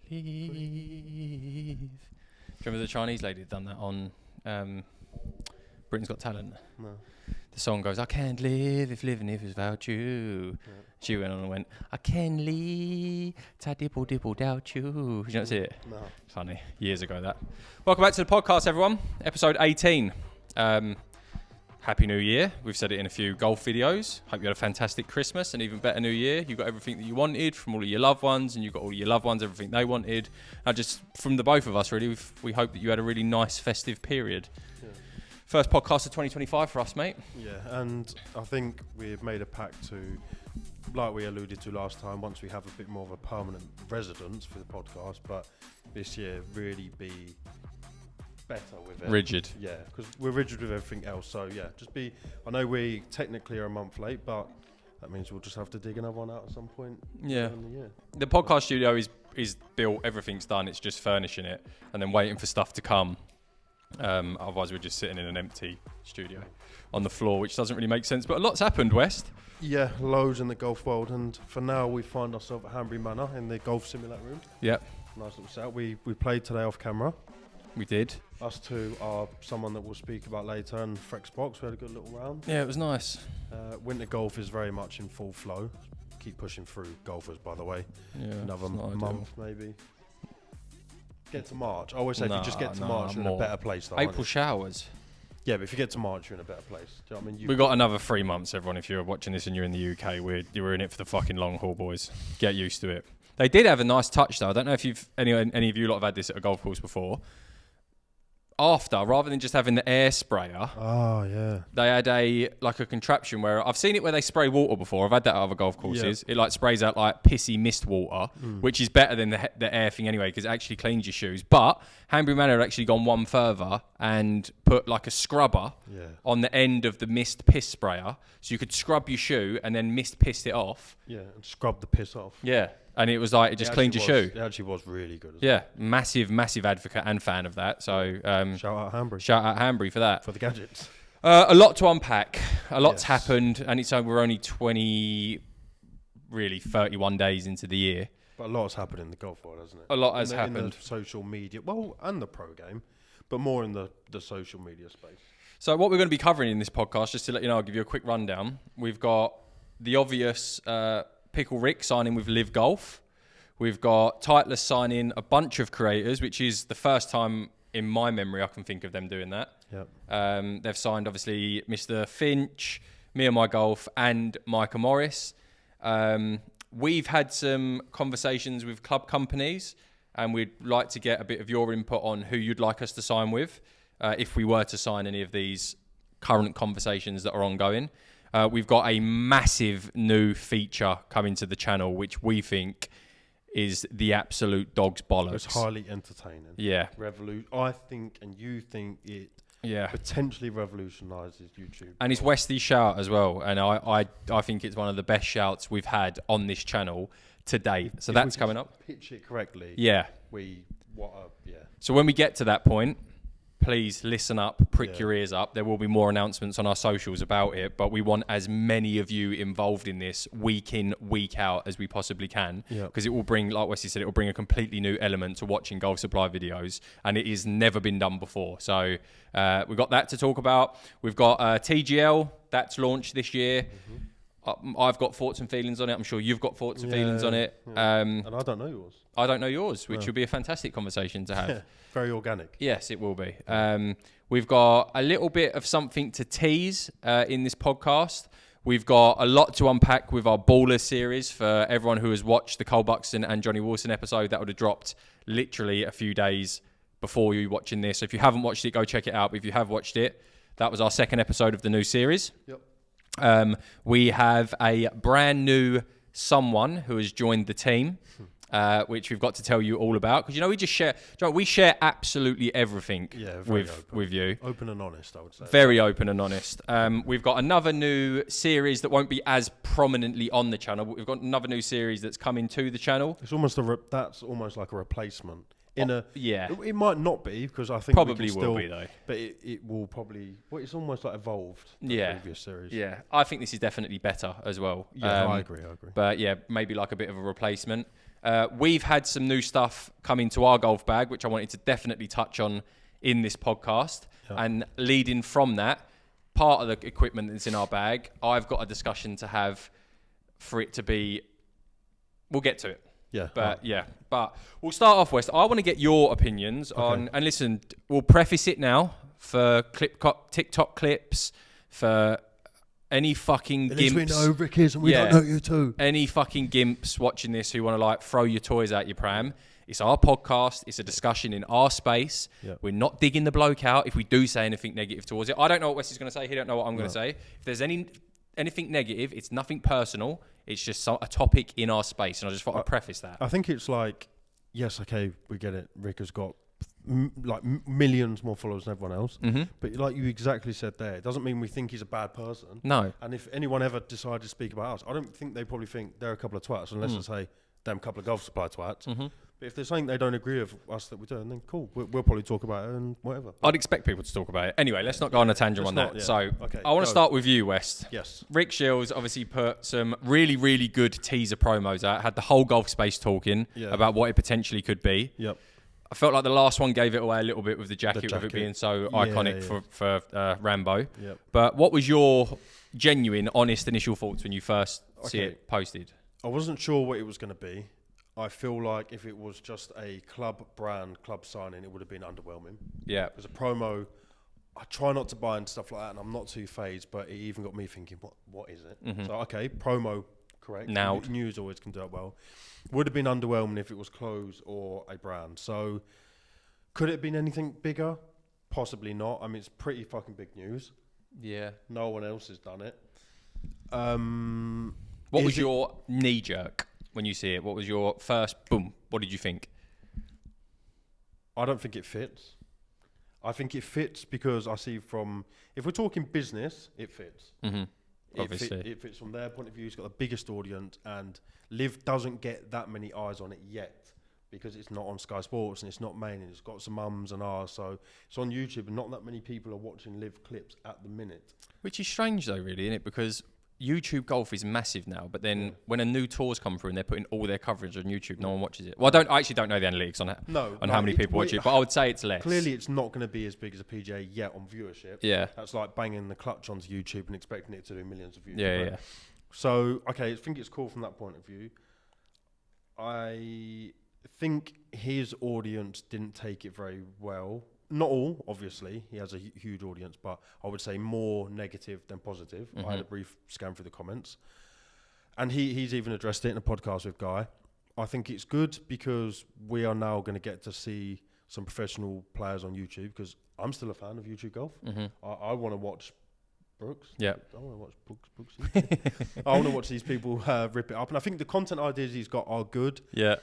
leave. Do you remember the Chinese lady that done that on Britain's Got Talent? No. The song goes, I can't live if living is without you. Yeah. She went on and went, I can't live, ta dipple dipple doubt you. Did you not see it? No. Funny. Years ago, that. Welcome back to the podcast, everyone. Episode 18. Happy New Year. We've said it in a few golf videos. Hope you had a fantastic Christmas and even better New Year. You got everything that you wanted from all of your loved ones, and you got all your loved ones everything they wanted. Just from the both of us, really, we hope that you had a really nice festive period. Yeah. First podcast of 2025 for us, mate. Yeah, and I think we've made a pact to, like we alluded to last time, once we have a bit more of a permanent residence for the podcast, but this year really be better with it. Rigid. Yeah, because we're rigid with everything else. So yeah, just be. I know we technically are a month late, but that means we'll just have to dig another one out at some point. Yeah. The podcast studio is built. Everything's done. It's just furnishing it and then waiting for stuff to come. Otherwise, we're just sitting in an empty studio on the floor, which doesn't really make sense. But a lot's happened, West. Yeah, loads in the golf world, and for now we find ourselves at Hanbury Manor in the golf simulator room. Yep. Nice little setup. We played today off camera. We did. Us two are someone that we'll speak about later, and Frex Box. We had a good little round. Yeah, it was nice. Winter golf is very much in full flow. Keep pushing through golfers, by the way. Yeah, another month maybe. Get to March. I always say if you just get to March, you're in a better place. Though, April showers. Yeah, but if you get to March, you're in a better place. Do you know what I mean? We've got another 3 months, everyone. If you're watching this and you're in the UK, you're in it for the fucking long haul, boys. Get used to it. They did have a nice touch, though. I don't know if any of you lot have had this at a golf course before. After, rather than just having the air sprayer, they had a contraption where I've seen it where they spray water before. I've had that at other golf courses. Yeah. It sprays out pissy mist water, which is better than the air thing anyway because it actually cleans your shoes. But Hanbury Manor had actually gone one further and put a scrubber on the end of the mist piss sprayer, so you could scrub your shoe and then mist pissed it off. Yeah, and scrub the piss off. Yeah. And it was it just cleaned your shoe. It actually was really good. Yeah, massive advocate and fan of that. So shout out Hanbury. Shout out Hanbury for that. For the gadgets. A lot to unpack. A lot's happened, and we're only 31 days into the year. But a lot's happened in the golf world, hasn't it? A lot has happened. In the social media, and the pro game, but more in the social media space. So what we're going to be covering in this podcast, just to let you know, I'll give you a quick rundown. We've got the obvious... Pickle Rick signing with LIV Golf. We've got Titleist signing a bunch of creators, which is the first time in my memory I can think of them doing that. Yep. They've signed, obviously, Mr. Finch, Me and My Golf, and Micah Morris. We've had some conversations with club companies, and we'd like to get a bit of your input on who you'd like us to sign with, if we were to sign any of these current conversations that are ongoing. We've got a massive new feature coming to the channel, which we think is the absolute dog's bollocks. It's highly entertaining. Yeah. I think, and you think it potentially revolutionises YouTube. And it's Westy's shout as well. And I think it's one of the best shouts we've had on this channel to date. So that's coming up. Pitch it correctly. Yeah. So when we get to that point, please listen up, prick your ears up. There will be more announcements on our socials about it, but we want as many of you involved in this week in, week out as we possibly can, because it will bring, like Wesley said, it will bring a completely new element to watching Golf Supply videos, and it has never been done before. So we've got that to talk about. We've got TGL, that's launched this year. I've got thoughts and feelings on it. I'm sure you've got thoughts and feelings on it. Yeah. And I don't know yours. I don't know yours, which will be a fantastic conversation to have. Very organic. Yes, it will be. We've got a little bit of something to tease in this podcast. We've got a lot to unpack with our Baller series for everyone who has watched the Cole Buxton and Johnny Wilson episode. That would have dropped literally a few days before you watching this. So if you haven't watched it, go check it out. But if you have watched it, that was our second episode of the new series. Yep. We have a brand new someone who has joined the team, which we've got to tell you all about. Because, we just share, we share absolutely everything with you. Open and honest, I would say. Very open and honest. We've got another new series that won't be as prominently on the channel, but we've got another new series that's coming to the channel. It's almost that's almost like a replacement. It might not be, because I think probably will be though. But it will probably. Well, it's almost like evolved. The previous series. Yeah, I think this is definitely better as well. Yeah, I agree. But yeah, maybe like a bit of a replacement. We've had some new stuff come into our golf bag, which I wanted to definitely touch on in this podcast. Yeah. And leading from that, part of the equipment that's in our bag, I've got a discussion to have for it to be... We'll get to it. Yeah. But we'll start off, West. I want to get your opinions on... And listen, we'll preface it now for TikTok clips, for... Any fucking gimps... we know Rick is and we don't know you too. Any fucking gimps watching this who want to like throw your toys out your pram. It's our podcast. It's a discussion in our space. Yep. We're not digging the bloke out if we do say anything negative towards it. I don't know what Wes is going to say. He don't know what I'm going to say. If there's anything negative, it's nothing personal. It's just a topic in our space. And I just thought I'd preface that. I think it's like, yes, okay, we get it. Rick has got... millions more followers than everyone else, but like you exactly said there, it doesn't mean we think he's a bad person. No. And if anyone ever decided to speak about us, I don't think they probably think they're a couple of twats, unless they say them couple of golf supply twats. But if there's something they don't agree with us that we're doing, then cool, we'll probably talk about it and whatever. I'd expect people to talk about it. Anyway, let's not go on a tangent on that. Yeah. So okay, I want to start with you, West. Yes. Rick Shiels obviously put some really, really good teaser promos out, had the whole golf space talking about what it potentially could be. Yep. I felt like the last one gave it away a little bit with the jacket. With it being so iconic for Rambo. Yep. But what was your genuine, honest initial thoughts when you first see it posted? I wasn't sure what it was going to be. I feel like if it was just a club brand, club signing, it would have been underwhelming. Yeah. As a promo, I try not to buy into stuff like that, and I'm not too phased, but it even got me thinking, what is it? So, okay, promo, correct. Now, news always can do it well. Would have been underwhelming if it was clothes or a brand. So, could it have been anything bigger? Possibly not. I mean, it's pretty fucking big news. Yeah. No one else has done it. What was your knee jerk when you see it? What was your first boom? What did you think? I don't think it fits. I think it fits because I see from... If we're talking business, it fits. Obviously. It fits from their point of view. It's got the biggest audience, and LIV doesn't get that many eyes on it yet because it's not on Sky Sports and it's not main, and it's got some mums and ahs, so it's on YouTube, and not that many people are watching LIV clips at the minute. Which is strange though, really, isn't it? Because YouTube golf is massive now, but then when a new tour's come through and they're putting all their coverage on YouTube, no one watches it. Well, I actually don't know the analytics on how many people watch it, but I would say it's less. Clearly, it's not going to be as big as a PGA yet on viewership. Yeah. That's like banging the clutch onto YouTube and expecting it to do millions of views. Yeah. So, okay, I think it's cool from that point of view. I think his audience didn't take it very well. Not all, obviously. He has a huge audience, but I would say more negative than positive. I had a brief scan through the comments. And he's even addressed it in a podcast with Guy. I think it's good because we are now going to get to see some professional players on YouTube, because I'm still a fan of YouTube golf. I want to watch Brooks. Yeah. I want to watch Brooks. I want to watch these people rip it up. And I think the content ideas he's got are good. Yeah.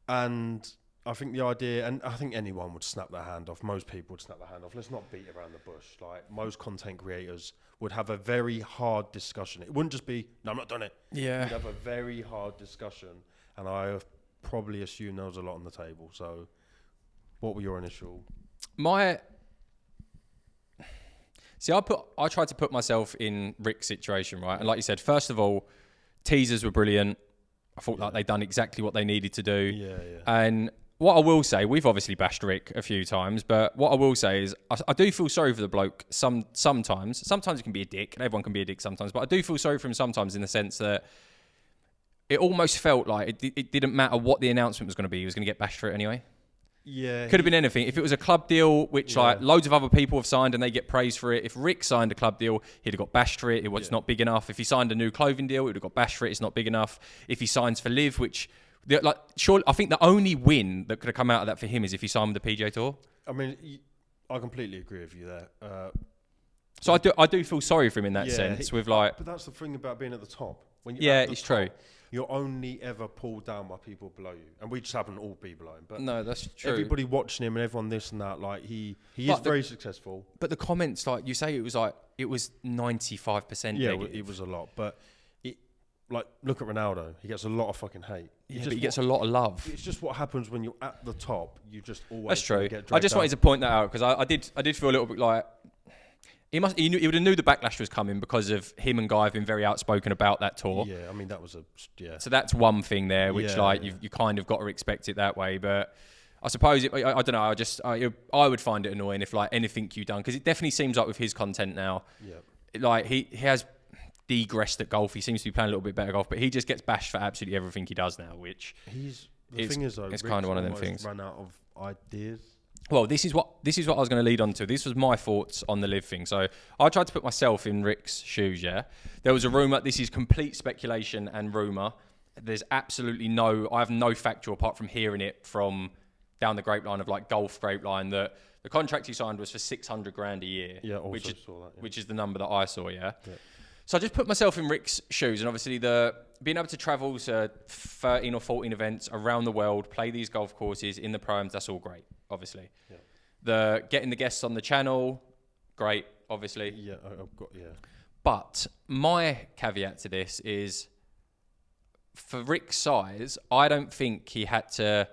And... I think the idea, and I think anyone would snap their hand off. Most people would snap their hand off. Let's not beat around the bush. Like, most content creators would have a very hard discussion. It wouldn't just be, no, I'm not doing it. Yeah. You'd have a very hard discussion. And I probably assume there was a lot on the table. So, what were your initial... See, I tried to put myself in Rick's situation, right? And like you said, first of all, teasers were brilliant. I thought like they'd done exactly what they needed to do. Yeah. And... what I will say, we've obviously bashed Rick a few times, but what I will say is I do feel sorry for the bloke sometimes. Sometimes he can be a dick, and everyone can be a dick sometimes, but I do feel sorry for him sometimes in the sense that it almost felt like it didn't matter what the announcement was going to be. He was going to get bashed for it anyway. Yeah. Could have been anything. If it was a club deal, which like loads of other people have signed and they get praised for it. If Rick signed a club deal, he'd have got bashed for it. It was not big enough. If he signed a new clothing deal, he would have got bashed for it. It's not big enough. If he signs for LIV, which... sure, I think the only win that could have come out of that for him is if he signed with the PGA Tour. I mean, I completely agree with you there. So I do feel sorry for him in that sense. But that's the thing about being at the top. When you're at the it's top, true. You're only ever pulled down by people below you, and we just happen to all be below him. But no, that's true. Everybody watching him and everyone this and that, like he is very successful. But the comments, like you say, it was 95%. Yeah, it was a lot, but. Like, look at Ronaldo. He gets a lot of fucking hate. But he gets a lot of love. It's just what happens when you're at the top. You just always That's true. get I just wanted to point that out because I did feel a little bit like He would have knew the backlash was coming because of him and Guy have been very outspoken about that tour. Yeah, I mean, that was So that's one thing there, which you kind of got to expect it that way. But I suppose, I don't know, I would find it annoying if like anything you done, because it definitely seems like with his content now, like he has digressed at golf. He seems to be playing a little bit better golf, but he just gets bashed for absolutely everything he does now, which it's kind of one of them things. Run out of ideas. Well, this is what I was going to lead on to. This was my thoughts on the LIV thing. So I tried to put myself in Rick's shoes, yeah? There was a rumour. This is complete speculation and rumour. There's absolutely I have no factual apart from hearing it from down the grapevine of like golf grapevine that the contract he signed was for 600 grand a year. Yeah, which saw that, is the number that I saw, yeah? So I just put myself in Rick's shoes, and obviously being able to travel to 13 or 14 events around the world, play these golf courses in the proms, that's all great, obviously. Yeah. The getting the guests on the channel, great, obviously. Yeah, But my caveat to this is, for Rick's size, I don't think he had to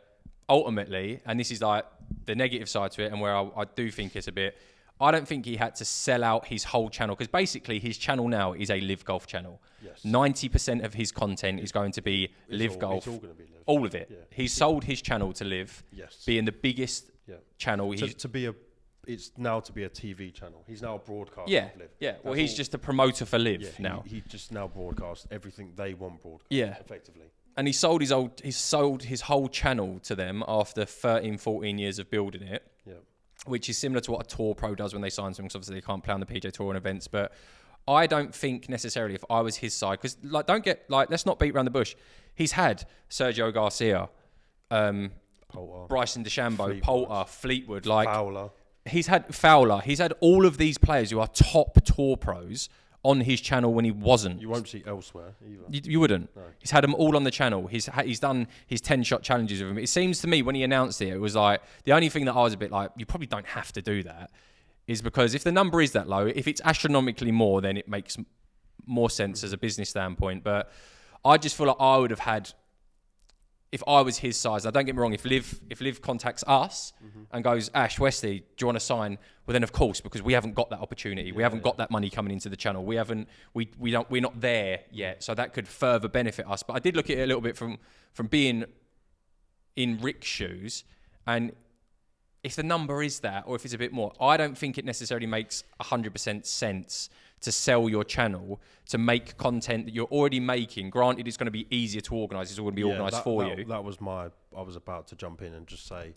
ultimately, and this is like the negative side to it, and where I do think it's a bit, I don't think he had to sell out his whole channel, because basically his channel now is a LIV Golf channel. Yes. 90% of his content is going to be LIV Golf. It's all going to be LIV. All of it. Yeah. He's sold his channel to LIV, being the biggest channel. It's now to be a TV channel. He's now a broadcaster of LIV. Yeah, well, he's just a promoter for LIV now. He just now broadcasts everything they want broadcast, effectively. And he sold his whole channel to them after 13, 14 years of building it. Yeah. Which is similar to what a tour pro does when they sign someone, because obviously they can't play on the PJ Tour and events. But I don't think necessarily, if I was his side, because let's not beat around the bush. He's had Sergio Garcia, Bryson DeChambeau, Poulter, Fleetwood, Fowler. He's had Fowler. He's had all of these players who are top tour pros on his channel when he wasn't. You won't see elsewhere either. You wouldn't. No. He's had them all on the channel. He's done his 10-shot challenges with him. It seems to me when he announced it was like, the only thing that I was a bit like, you probably don't have to do that, is because if the number is that low, if it's astronomically more, then it makes more sense as a business standpoint. But I just feel like I would have had, if I was his size, now don't get me wrong, if Liv contacts us and goes, Ash, Westy, do you want to sign? Well, then of course, because we haven't got that opportunity. We haven't got that money coming into the channel. We're not there yet. So that could further benefit us. But I did look at it a little bit from being in Rick's shoes, and if the number is that, or if it's a bit more, I don't think it necessarily makes 100% sense to sell your channel to make content that you're already making. Granted, it's going to be easier to organise. It's all going to be organised for you. That was I was about to jump in and just say,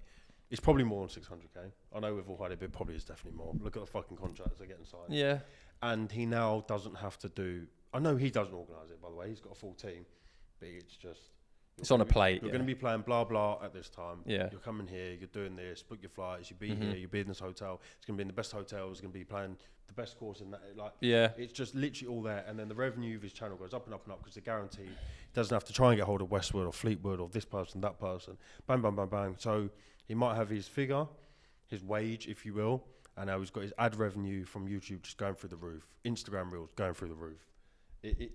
it's probably more than 600k. I know we've all had it, but it probably is definitely more. Look at the fucking contracts they're getting signed. Yeah. And he now doesn't have to do, I know he doesn't organise it, by the way. He's got a full team, but it's just, it's on a plate. You're going to be playing blah, blah at this time. Yeah. You're coming here, you're doing this, book your flights, you'll be here, you'll be in this hotel. It's going to be in the best hotel, it's going to be playing the best course in that. It's just literally all there. And then the revenue of his channel goes up and up and up because they're guaranteed. He doesn't have to try and get hold of Westwood or Fleetwood or this person, that person. Bang, bang, bang, bang. So he might have his figure, his wage, if you will. And now he's got his ad revenue from YouTube just going through the roof. Instagram Reels going through the roof.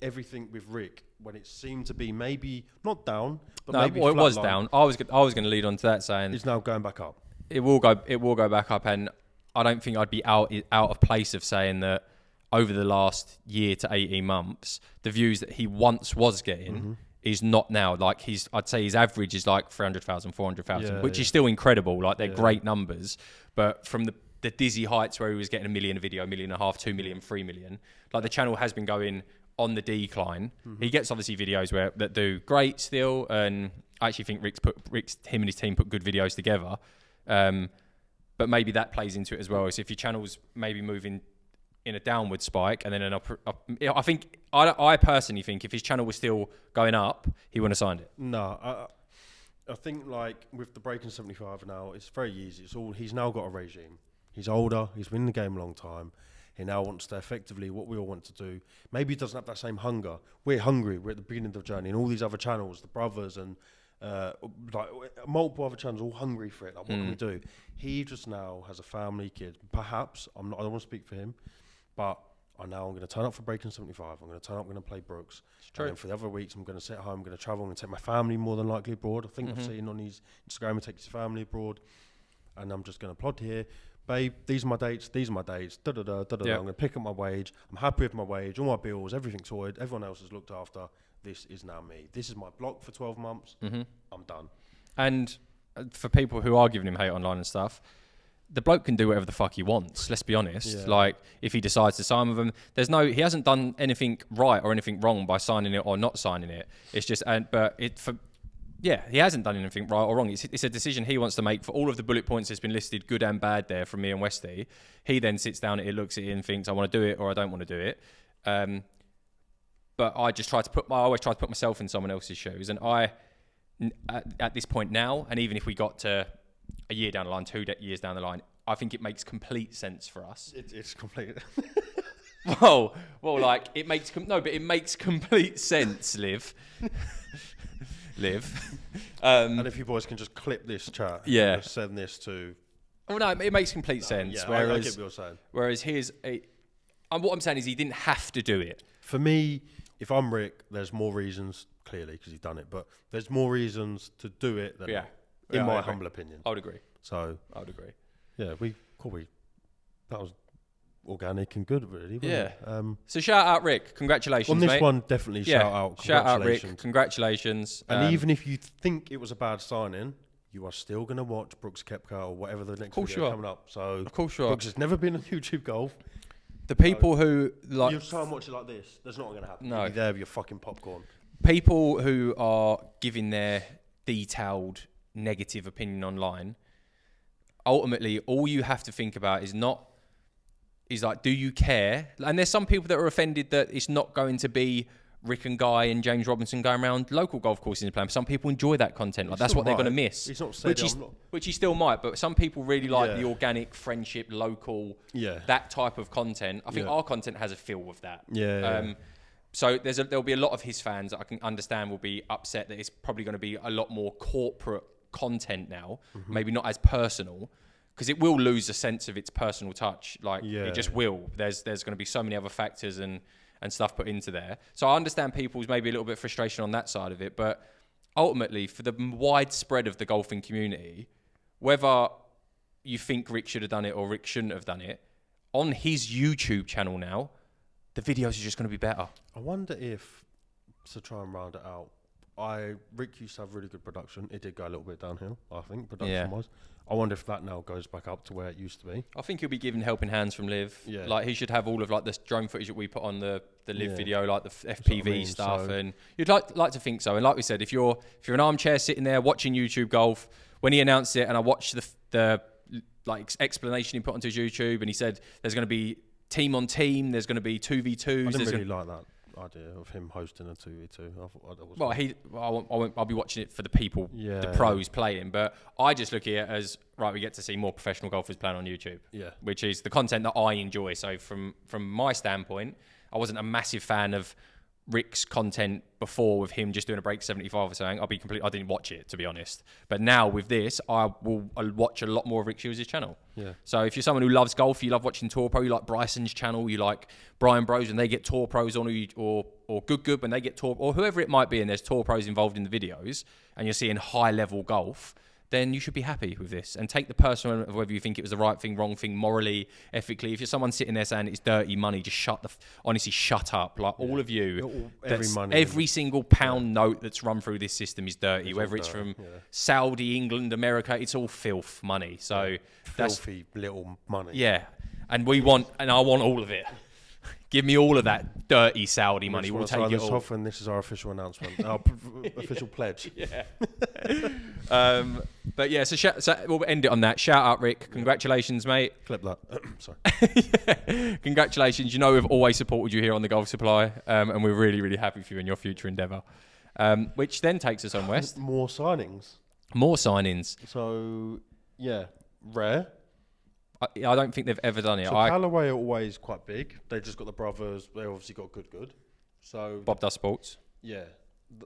Everything with Rick, when it seemed to be maybe not down, but maybe it was down. I was going to lead on to that saying it's now going back up. It will go back up, and I don't think I'd be out of place of saying that over the last year to 18 months, the views that he once was getting is not now. Like I'd say his average is like 300,000, 400,000, which is still incredible. Like they're great numbers, but from the dizzy heights where he was getting 1 million a video, 1.5 million, 2 million, 3 million, like the channel has been going on the decline. He gets obviously videos that do great still, and I actually think him and his team put good videos together. But maybe that plays into it as well. So if your channel's maybe moving in a downward spike, and then I personally think if his channel was still going up, he wouldn't have signed it. No, I think like with the Breaking 75 now, it's very easy. He's now got a regime. He's older. He's been in the game a long time. He now wants to effectively what we all want to do. Maybe he doesn't have that same hunger. We're hungry. We're at the beginning of the journey, and all these other channels, the brothers and like multiple other channels, all hungry for it. Like, what can we do? He just now has a family, kid. Perhaps I don't want to speak for him, but I'm going to turn up for Breaking 75. I'm going to turn up. I'm going to play Brooks. And then for the other weeks, I'm going to sit home. I'm going to travel. I'm going to take my family more than likely abroad. I think I've seen on his Instagram he takes his family abroad, and I'm just going to plod here. babe, these are my dates, da-da-da, da-da-da, Yeah. I'm going to pick up my wage, I'm happy with my wage, all my bills, everything's sorted, everyone else is looked after, this is now me. This is my block for 12 months, I'm done. And for people who are giving him hate online and stuff, the bloke can do whatever the fuck he wants. Let's be honest. Yeah. Like, if he decides to sign with them, he hasn't done anything right or anything wrong by signing it or not signing it. It's just, he hasn't done anything right or wrong. It's a decision he wants to make for all of the bullet points that's been listed, good and bad, there from me and Westy. He then sits down and he looks at it and thinks, I want to do it or I don't want to do it. But I always try to put myself in someone else's shoes, and at this point now, and even if we got to a year down the line, 2 years down the line, I think it makes complete sense for us. It's complete. Well, like it makes complete sense, Liv. And if you boys can just clip this chat, yeah, send this to. Oh no, it makes complete sense. Yeah, whereas, I get what you're saying. Whereas what I'm saying is he didn't have to do it. For me, if I'm Rick, there's more reasons, clearly, because he's done it, but there's more reasons to do it than in my humble opinion. I would agree. So I would agree. Yeah, that was organic and good, really. Wasn't it? So shout out Rick, congratulations, on this mate. one, definitely shout out. Shout out Rick, congratulations. And even if you think it was a bad signing, you are still going to watch Brooks Koepka or whatever the next video coming up. So of course, you are. Brooks has never been on YouTube Golf. The people who like you try and watch it like this, that's not going to happen. No, you'll be there with your fucking popcorn. People who are giving their detailed negative opinion online, ultimately, all you have to think about is like, do you care? And there's some people that are offended that it's not going to be Rick and Guy and James Robinson going around local golf courses and playing. Some people enjoy that content. Like, that's what they're going to miss. He's not said which he still might, but some people really like the organic friendship, local, that type of content. I think our content has a feel with that. So there'll be a lot of his fans that I can understand will be upset that it's probably going to be a lot more corporate content now, maybe not as personal, because it will lose a sense of its personal touch. Like it just will. There's going to be so many other factors and stuff put into there. So I understand people's maybe a little bit of frustration on that side of it, but ultimately for the widespread of the golfing community, whether you think Rick should have done it or Rick shouldn't have done it, on his YouTube channel now, the videos are just going to be better. I wonder if, to try and round it out, Rick used to have really good production. It did go a little bit downhill, I think, production-wise. I wonder if that now goes back up to where it used to be. I think he'll be given helping hands from LIV. Yeah. Like, he should have all of like the drone footage that we put on the LIV video, like the FPV stuff, and you'd like to think so. And like we said, if you're an armchair sitting there watching YouTube Golf, when he announced it, and I watched the like explanation he put onto his YouTube, and he said there's going to be team on team, there's going to be 2v2s. I didn't really like that idea of him hosting a 2v2. I'll be watching it for the people, the pros playing, but I just look at it as, right, we get to see more professional golfers playing on YouTube, which is the content that I enjoy. So from my standpoint, I wasn't a massive fan of Rick's content before with him just doing a break 75 or something. I didn't watch it, to be honest. But now with this, I'll watch a lot more of Rick Shiels' channel. Yeah. So if you're someone who loves golf, you love watching Tour Pro, you like Bryson's channel, you like Brian Bros when they get Tour Pros on, or Good when they get Tour, or whoever it might be, and there's Tour Pros involved in the videos, and you're seeing high level golf, then you should be happy with this and take the personal of whether you think it was the right thing, wrong thing, morally, ethically. If you're someone sitting there saying it's dirty money, just honestly shut up. Like all of you, every single pound note that's run through this system is dirty. Whether it's from Saudi, England, America, it's all filth money. So filthy little money. Yeah, and I want all of it. Give me all of that dirty Saudi money. We'll take it all. Off, and this is our official announcement, our official pledge. Yeah. But yeah, so we'll end it on that. Shout out, Rick. Congratulations, mate. Clip that. Sorry. Congratulations. You know we've always supported you here on the Golf Supply, and we're really, really happy for you in your future endeavour. Which then takes us on West. More signings. So, yeah, rare. I don't think they've ever done it. So Callaway are always quite big. They just got the brothers. They obviously got good. So Bob Does Sports. Yeah.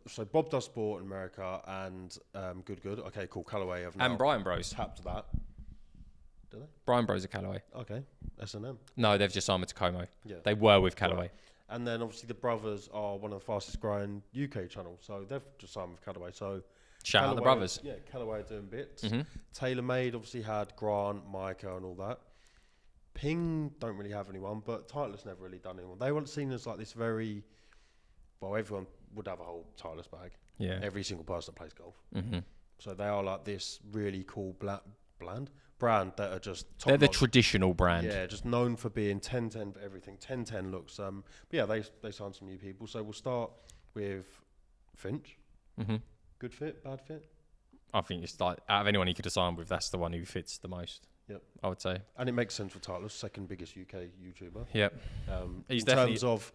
So Bob Does Sport in America and good. Okay, cool. Callaway have now and Brian Bros tapped that. Do they? Brian Bros are Callaway. Okay. S&M. No, they've just signed with Tacoma. Yeah. They were with Callaway. Right. And then obviously the brothers are one of the fastest growing UK channels. So they've just signed with Callaway. So shout out the brothers. Yeah, Callaway are doing bits. TaylorMade obviously had Grant, Micah and all that. Ping don't really have anyone, but Titleist never really done anyone. They weren't seen as like this very, well, everyone would have a whole Titleist bag. Yeah. Every single person that plays golf. Mm-hmm. So they are like this really cool brand that are just top They're the notch. Traditional brand. Yeah, just known for being 10-10 for everything. 10-10 looks, but yeah, they signed some new people. So we'll start with Finch. Mm-hmm. Good fit, bad fit? I think it's like, out of anyone he could have signed with, that's the one who fits the most. Yep. I would say. And it makes sense for Titleist, second biggest UK YouTuber. Yep. In terms of,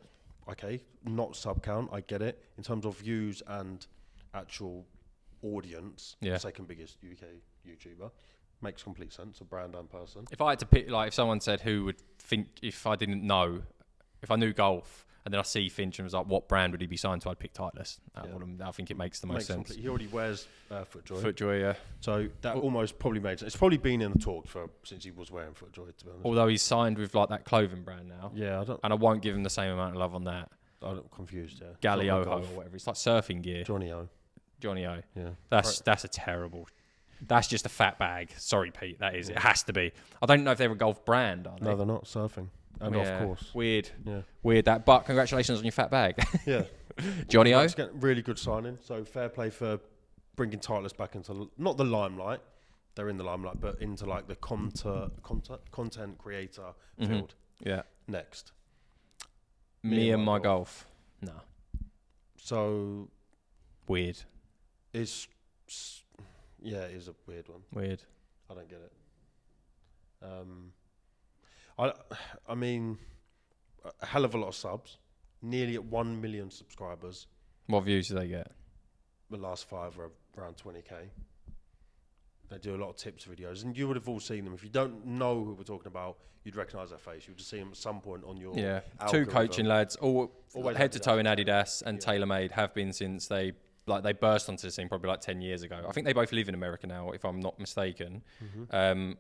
okay, not sub count, I get it. In terms of views and actual audience, second biggest UK YouTuber. Makes complete sense, a brand and person. If I had to pick, like, if someone said who would think, if I didn't know, if I knew golf and then I see Finch and was like, what brand would he be signed to? I'd pick Titleist. I think it makes the most sense. He already wears FootJoy. FootJoy, yeah. So that almost probably made sense. It's probably been in the talks since he was wearing FootJoy, to be honest. Although he's signed with like that clothing brand now. Yeah, and I won't give him the same amount of love on that. I'm confused, yeah. Gallioho or whatever. It's like surfing gear. Johnny O. Yeah. That's a terrible. That's just a fat bag. Sorry, Pete. That is. It has to be. I don't know if they're a golf brand, are they? No, they're not surfing. And of course. Weird. Yeah. Weird that. But congratulations on your fat bag. Yeah. Johnny O. Really good signing. So fair play for bringing Titleist back into, not the limelight. They're in the limelight, but into like the content creator field. Yeah. Next. Me and my golf. No. So. Weird. Yeah, it is a weird one. Weird. I don't get it. I mean, a hell of a lot of subs. Nearly at 1 million subscribers. What views do they get? The last 5 are around 20k. They do a lot of tips videos, and you would have all seen them. If you don't know who we're talking about, you'd recognise their face. You'd just see them at some point on your algorithm. 2 coaching lads, all head to toe in Adidas and TaylorMade, have been since they burst onto the scene probably like 10 years ago. I think they both live in America now, if I'm not mistaken.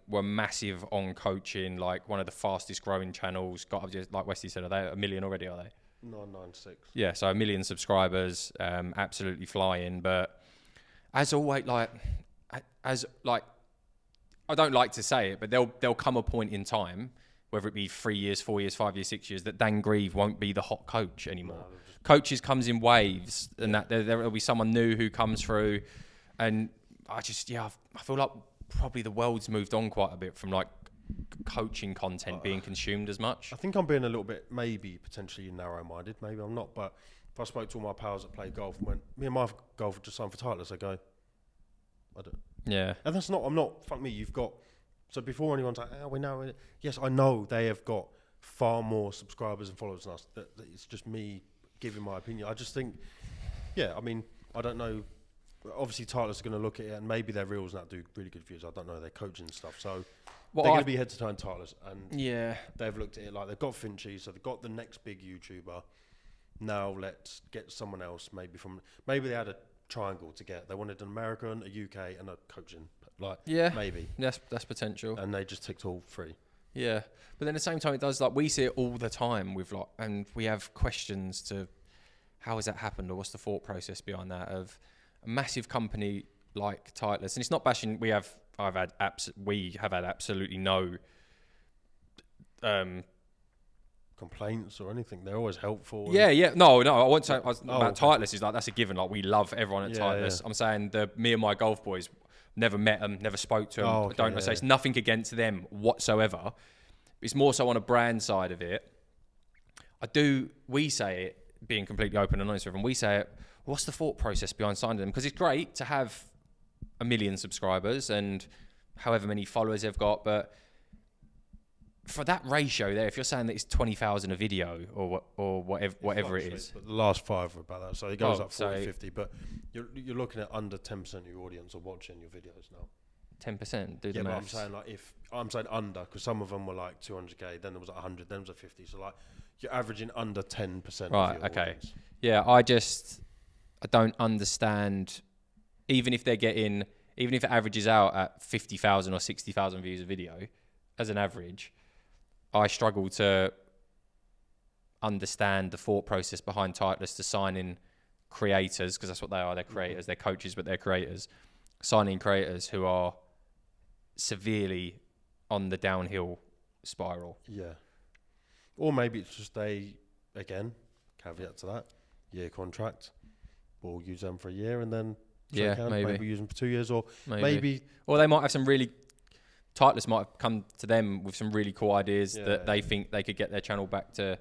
Were massive on coaching, like one of the fastest growing channels. Got, like Westy said, are they 1 million already, are they? 996. Yeah, so 1 million subscribers, absolutely flying. But as always, I don't like to say it, but there'll come a point in time, whether it be 3 years, 4 years, 5 years, 6 years, that Dan Grieve won't be the hot coach anymore. No, coaches comes in waves, and that there'll be someone new who comes through, and I feel like probably the world's moved on quite a bit from like coaching content being consumed as much. I think I'm being a little bit maybe potentially narrow-minded. Maybe I'm not, but if I spoke to all my pals that play golf and went, me and my golf just signed for Titleist, I go, I don't. Yeah. And that's not. I'm not. Fuck me. You've got. So before anyone's like, we know. Yes, I know they have got far more subscribers and followers than us. That it's just me giving my opinion. I just think, I mean, I don't know. Obviously, Titleist are going to look at it, and maybe their reels now do really good views. I don't know their coaching stuff, so they're going to be head to toe in Titleist, and they've looked at it like they've got Finchy, so they've got the next big YouTuber. Now let's get someone else, maybe they had a triangle to get. They wanted an American, a UK, and a coaching. Maybe that's potential, and they just ticked all 3. Yeah, but then at the same time, it does, like, we see it all the time with and we have questions to how has that happened, or what's the thought process behind that of a massive company like Titleist. And it's not bashing. We have had absolutely no complaints or anything. They're always helpful. No, I won't say about Titleist. Is like that's a given. Like, we love everyone at Titleist. I'm saying me and my golf boys. Never met them, never spoke to them. Say it's nothing against them whatsoever. It's more so on a brand side of it. We say it, being completely open and honest with them, we say it, what's the thought process behind signing them? Because it's great to have 1 million subscribers and however many followers they've got, but for that ratio there, if you're saying that it's 20,000 a video or whatever it is. But the last 5 are about that, so it goes up 40, 50, but you're looking at under 10% of your audience are watching your videos now. 10%, do the maths. I'm saying I'm saying under, because some of them were like 200k, then there was 100, then there was a 50, so like you're averaging under 10% right, of your audience. Yeah, I don't understand, even if it averages out at 50,000 or 60,000 views a video as an average, I struggle to understand the thought process behind Titleist to signing creators, because that's what they are. They're creators. They're coaches, but they're creators. Signing creators who are severely on the downhill spiral. Yeah. Or maybe it's just again, caveat to that, year contract. We'll use them for a year and then maybe use them for 2 years, or maybe or they might have some really. Titleist might have come to them with some really cool ideas that they think they could get their channel back to,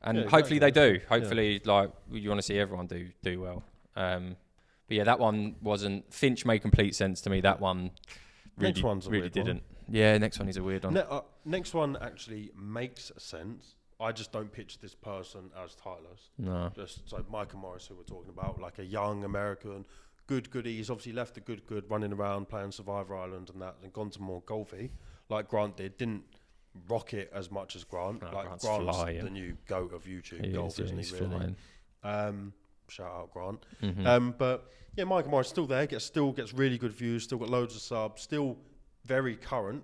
and hopefully they do. Hopefully, like you want to see everyone do well. But yeah, that one wasn't. Finch made complete sense to me. That one really didn't. Yeah, next one is a weird one. Next one actually makes sense. I just don't pitch this person as Titleist. No. Just so Micah Morris, who we're talking about, like a young American, goody. He's obviously left the good running around playing Survivor Island and that, and gone to more golfy, like Grant did. Didn't rock it as much as Grant. No, like Grant's the new GOAT of YouTube golf, isn't he? Really. Shout out Grant. Mm-hmm. But yeah, Micah Morris still there. Still gets really good views. Still got loads of subs. Still very current.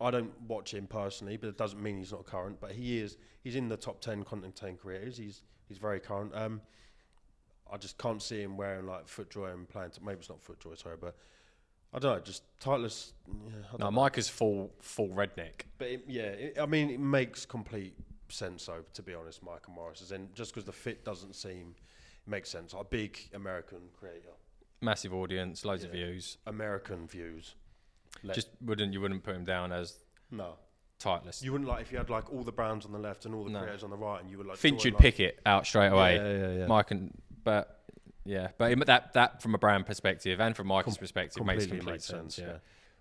I don't watch him personally, but it doesn't mean he's not current. But he is. He's in the top 10 content creators. He's very current. I just can't see him wearing like FootJoy and playing. Maybe it's not FootJoy, sorry, but I don't know. Just Titleist. Yeah, Micah's full redneck. But it makes complete sense. Though, to be honest, Micah Morris is in just because the fit doesn't seem makes sense. A big American creator, massive audience, loads of views, American views. You wouldn't put him down as Titleist. You wouldn't, like, if you had like all the brands on the left and all the creators on the right, and you would like Finch would pick it out straight away. Yeah. Mike but that from a brand perspective and from Micah's perspective makes complete sense. Yeah.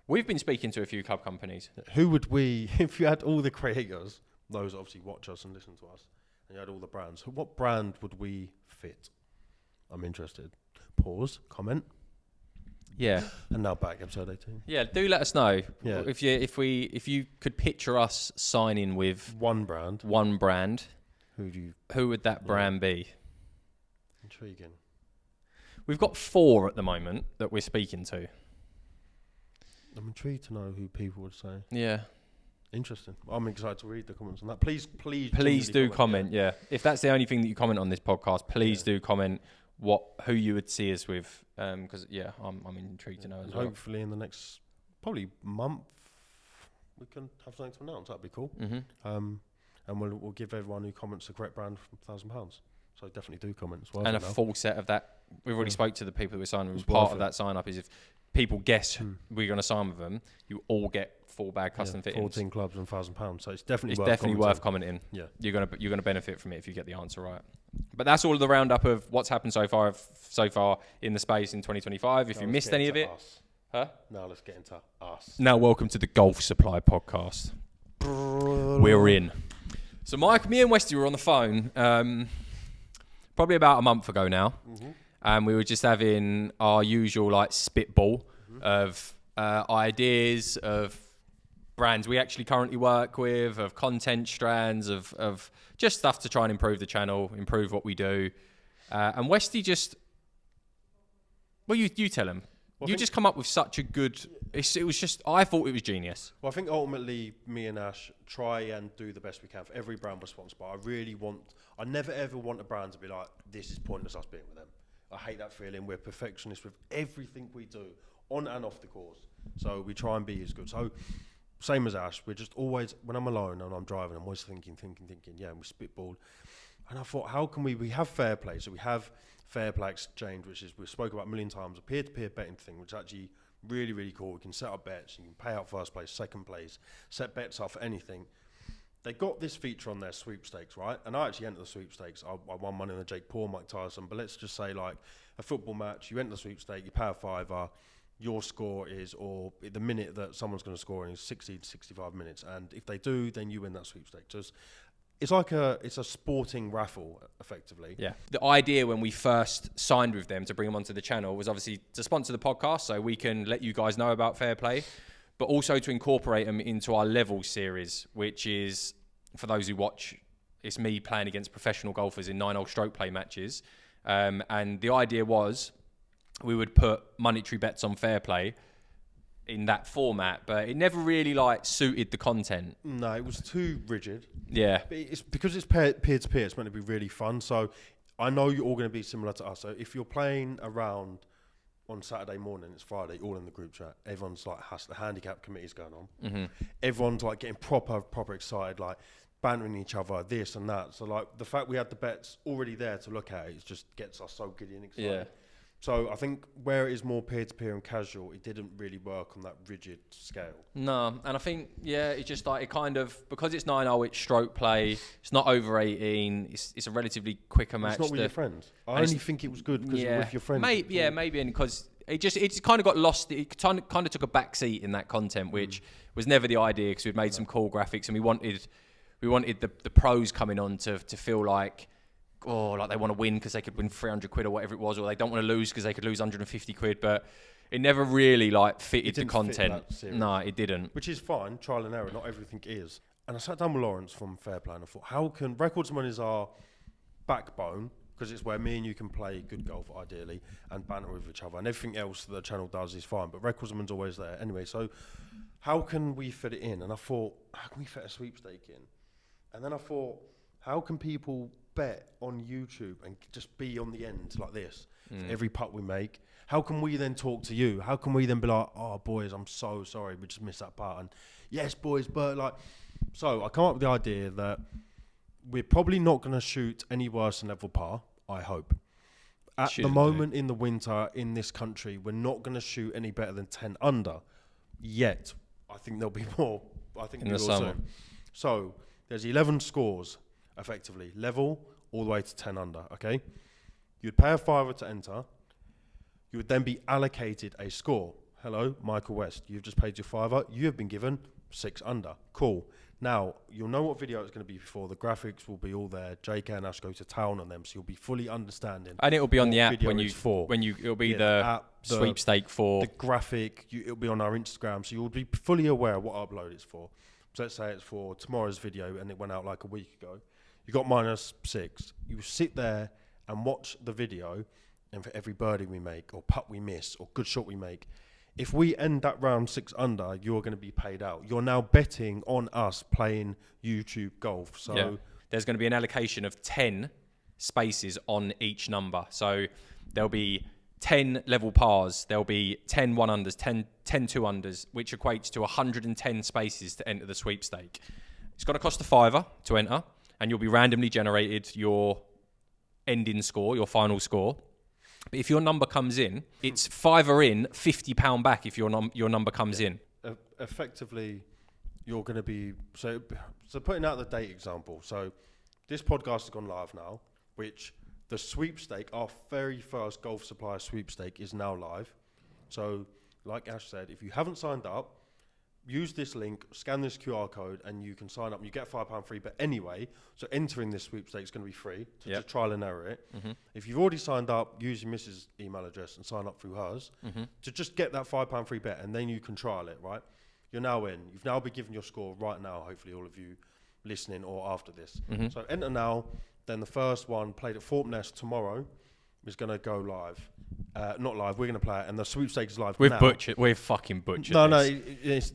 We've been speaking to a few club companies. Who would we, if you had all the creators, those that obviously watch us and listen to us, and you had all the brands, what brand would we fit? I'm interested. Pause. Comment. Yeah. And now back, episode 18. Yeah, do let us know. Yeah. If you could picture us signing with one brand. Who would that brand be? Intriguing. We've got 4 at the moment that we're speaking to. I'm intrigued to know who people would say. Yeah. Interesting. I'm excited to read the comments on that. Please do comment. Yeah. If that's the only thing that you comment on this podcast, please do comment who you would see us with, because I'm intrigued to know as well. Hopefully in the next probably month we can have something to announce. That'd be cool. Mm-hmm. And we'll give everyone who comments the correct brand £1,000. So definitely do comment as well. And a full set of that. We've already spoke to the people that we're signing with. Part of that sign up is if people guess we're going to sign with them, you all get full bag custom fittings. 14 clubs and £1,000. So it's definitely worth commenting. Yeah, you're gonna benefit from it if you get the answer right. But that's all of the roundup of what's happened so far in the space in 2025. If you missed any of it, now let's get into us. Now welcome to the Golf Supply podcast. We're in. So me and Westy were on the phone probably about a month ago now, and we were just having our usual like spitball of ideas of brands we actually currently work with, of content strands, of just stuff to try and improve the channel, improve what we do. And Westy you tell him. Well, you just come up with such a good... It was just... I thought it was genius. Well, I think ultimately me and Ash try and do the best we can for every brand we're sponsored by. I never ever want a brand to be like, this is pointless us being with them. I hate that feeling. We're perfectionists with everything we do, on and off the course. So we try and be as good. So... Same as Ash, we're just always, when I'm alone and I'm driving, I'm always thinking, and we spitball. And I thought, how can we have Fairplay? So we have Fairplay Exchange, which is, we've spoken about a million times, a peer-to-peer betting thing, which is actually really, really cool. We can set up bets, you can pay out first place, second place, set bets up for anything. They got this feature on their sweepstakes, right? And I actually entered the sweepstakes. I won money on the Jake Paul, Mike Tyson, but let's just say like a football match, you enter the sweepstake, you pay a $5, your score is, or the minute that someone's going to score is 60 to 65 minutes, and if they do, then you win that sweepstakes. It's like it's a sporting raffle, effectively. Yeah. The idea when we first signed with them to bring them onto the channel was obviously to sponsor the podcast, so we can let you guys know about Fairplay, but also to incorporate them into our Levels series, which is, for those who watch, it's me playing against professional golfers in 9-hole stroke play matches, and the idea was we would put monetary bets on Fairplay in that format, but it never really suited the content. No, it was too rigid. Yeah. But it's because it's peer-to-peer, it's meant to be really fun. So I know you're all going to be similar to us. So if you're playing around on Saturday morning, it's Friday, all in the group chat. Everyone's like, the handicap committee's going on. Mm-hmm. Everyone's like getting proper excited, like bantering each other, this and that. So like the fact we had the bets already there to look at, it just gets us so giddy and excited. Yeah. So I think where it is more peer-to-peer and casual, it didn't really work on that rigid scale. No, and I think, it's just like it kind of, because it's 9-0, it's stroke play, it's not over 18, it's a relatively quicker match. It's not with your friends. I only think it was good because you're with your friends. Maybe, and because it's kind of got lost, it kind of took a back seat in that content, which was never the idea, because we'd made some cool graphics, and we wanted the pros coming on to feel like, like they want to win because they could win 300 quid or whatever it was, or they don't want to lose because they could lose 150 quid, but it never really like fitted the content. No, it didn't. Which is fine, trial and error, not everything is. And I sat down with Lawrence from Fairplay and I thought, how can records money is our backbone, because it's where me and you can play good golf ideally and banter with each other, and everything else that the channel does is fine, but records money's always there anyway. So how can we fit it in? And I thought, how can we fit a sweepstake in? And then I thought, how can people bet on YouTube and just be on the end like this for every putt we make? How can we then talk to you? How can we then be like, oh boys, I'm so sorry, we just missed that putt, and yes boys, but like, so I come up with the idea that we're probably not going to shoot any worse than level par, I hope. At the moment in the winter in this country, we're not going to shoot any better than 10 under yet. I think there'll be more. I think in the summer. Soon. So there's 11 scores effectively, level all the way to 10 under, okay? You'd pay a $5 to enter. You would then be allocated a score. Hello, Michael West, you've just paid your $5. You have been given 6 under. Cool. Now, you'll know what video it's going to be before. The graphics will be all there. JK and Ash go to town on them, so you'll be fully understanding. And it'll be on the app it'll be the app, sweepstake for. The graphic, it'll be on our Instagram, so you'll be fully aware of what upload it's for. So let's say it's for tomorrow's video and it went out like a week ago. You got -6. You sit there and watch the video, and for every birdie we make, or putt we miss, or good shot we make, if we end that round 6 under, you're going to be paid out. You're now betting on us playing YouTube golf. So there's going to be an allocation of 10 spaces on each number. So there'll be 10 level pars, there'll be 10 1-unders, 10 2-unders, which equates to 110 spaces to enter the sweepstake. It's going to cost a $5 to enter, and you'll be randomly generated your ending score, your final score. But if your number comes in, it's $5 in, £50 back if your number comes in. Effectively, you're going to be... So putting out the date example. So this podcast has gone live now, which the sweepstake, our very first Golf Supplier sweepstake, is now live. So like Ash said, if you haven't signed up, use this link, scan this QR code, and you can sign up. You get a £5 free bet anyway. So entering this sweepstake is going to be free to just trial and error it. Mm-hmm. If you've already signed up, use your missus' email address and sign up through hers to just get that £5 free bet, and then you can trial it, right? You're now in. You've now been given your score right now, hopefully all of you listening or after this. Mm-hmm. So enter now. Then the first one, played at Thorpe Nest tomorrow, is going to go live. Not live, we're going to play it, and the sweepstakes is live now. We've fucking butchered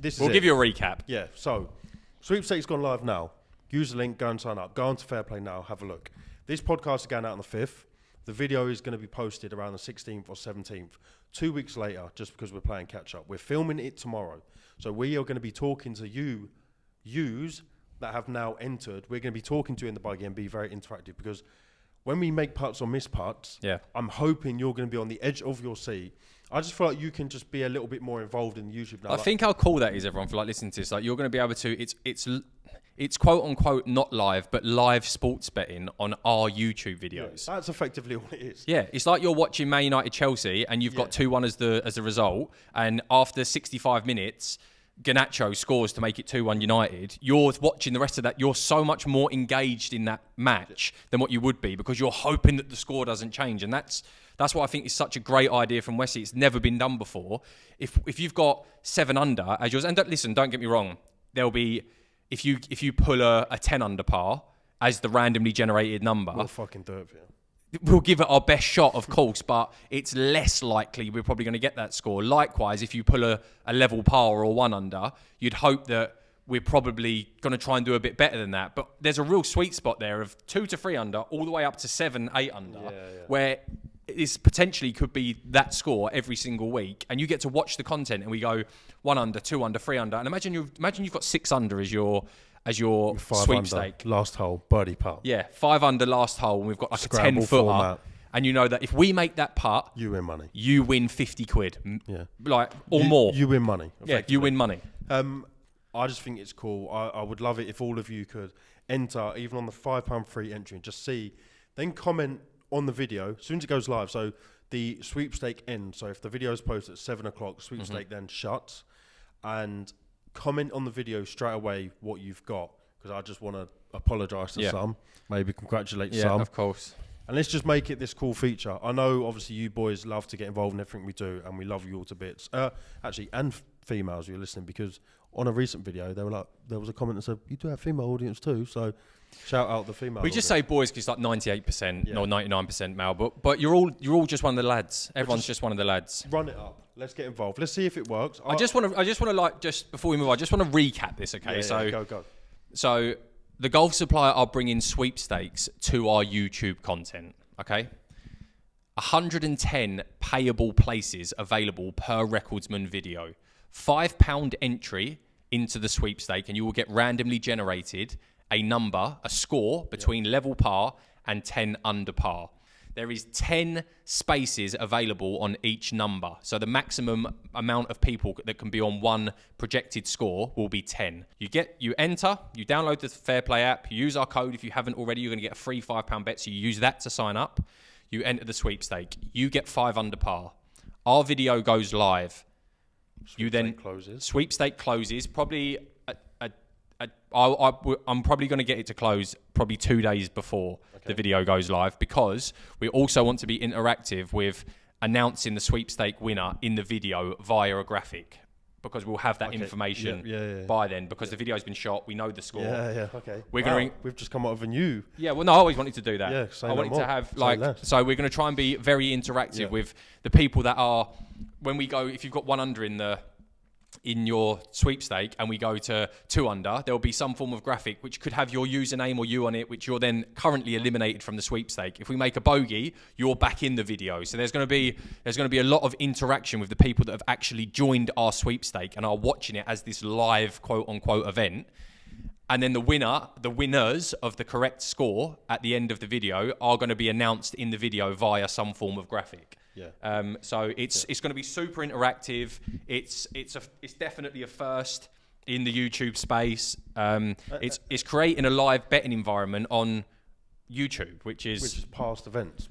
this. We'll give you a recap. Yeah, so sweepstakes gone live now. Use the link, go and sign up. Go on to Fairplay now, have a look. This podcast is going out on the 5th. The video is going to be posted around the 16th or 17th. 2 weeks later, just because we're playing catch-up. We're filming it tomorrow. So we are going to be talking to yous that have now entered. We're going to be talking to you in the buggy and be very interactive, because when we make putts or miss putts, I'm hoping you're going to be on the edge of your seat. I just feel like you can just be a little bit more involved in YouTube now. I think how cool that is, everyone, for like listening to this. Like, you're going to be able to. It's quote unquote not live, but live sports betting on our YouTube videos. Yeah, that's effectively all it is. Yeah, it's like you're watching Man United Chelsea, and you've got 2-1 as the result, and after 65 minutes, Garnacho scores to make it 2-1 United. You're watching the rest of that. You're so much more engaged in that match than what you would be, because you're hoping that the score doesn't change. And that's what I think is such a great idea from Wesley. It's never been done before. If you've got 7 under as yours, and don't get me wrong, there'll be, if you pull a 10 under par as the randomly generated number, we'll fucking do it for you. We'll give it our best shot, of course, but it's less likely we're probably going to get that score. Likewise, if you pull a level par or 1 under, you'd hope that we're probably going to try and do a bit better than that. But there's a real sweet spot there of 2 to 3 under, all the way up to 7, 8 under, where this potentially could be that score every single week, and you get to watch the content, and we go 1 under, 2 under, 3 under, and imagine you've got 6 under as your 5 sweepstake. Under, last hole, birdie putt. Yeah, 5 under last hole, and we've got like Scramble a 10-footer. format. And you know that if we make that putt, You win money. you win 50 quid. Yeah. Like, or more. You win money. Yeah, you win money. I just think it's cool. I would love it if all of you could enter, even on the £5 free entry, and just see, then comment on the video as soon as it goes live. So the sweepstake ends. So if the video is posted at 7 o'clock, the sweepstake then shuts. And comment on the video straight away what you've got, because I just want to apologise to some, maybe congratulate some. Yeah, of course. And let's just make it this cool feature. I know, obviously, you boys love to get involved in everything we do, and we love you all to bits. Actually, and females who are listening, because on a recent video, they were like, there was a comment that said, you do have female audience too, so shout out the female We audience. just say boys because it's like 98% or 99% male, but you're all just one of the lads. Everyone's just one of the lads. Run it up. Let's get involved. Let's see if it works. I just want to like, just before we move on, I just want to recap this, okay? Go. So the Golf Supplier are bringing sweepstakes to our YouTube content, okay? 110 payable places available per Recordsman video. £5 entry into the sweepstake, and you will get randomly generated a number, a score between level par and 10 under par. There is 10 spaces available on each number. So the maximum amount of people that can be on one projected score will be 10. You enter, you download the Fairplay app, you use our code. If you haven't already, you're going to get a free £5 bet. So you use that to sign up. You enter the sweepstake. You get 5 under par. Our video goes live. Sweepstake closes. Probably, I'm probably going to get it to close probably 2 days before the video goes live, because we also want to be interactive with announcing the sweepstake winner in the video via a graphic, because we'll have that information by then, because the video's been shot. We know the score. Okay. We've just come up with a new. Yeah, well, no, I always wanted to do that. Yeah, I wanted to have so we're going to try and be very interactive with the people that are, when we go, if you've got 1 under in your sweepstake and we go to 2 under, there'll be some form of graphic which could have your username or you on it, which you're then currently eliminated from the sweepstake. If we make a bogey, you're back in the video. So there's going to be a lot of interaction with the people that have actually joined our sweepstake and are watching it as this live quote unquote event. And then the winners of the correct score at the end of the video are going to be announced in the video via some form of graphic. So it's going to be super interactive. It's definitely a first in the YouTube space. It's creating a live betting environment on YouTube, which is past events,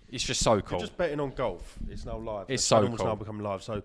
it's just so cool. You're just betting on golf. It's now live. It's so cool. It's now become live. So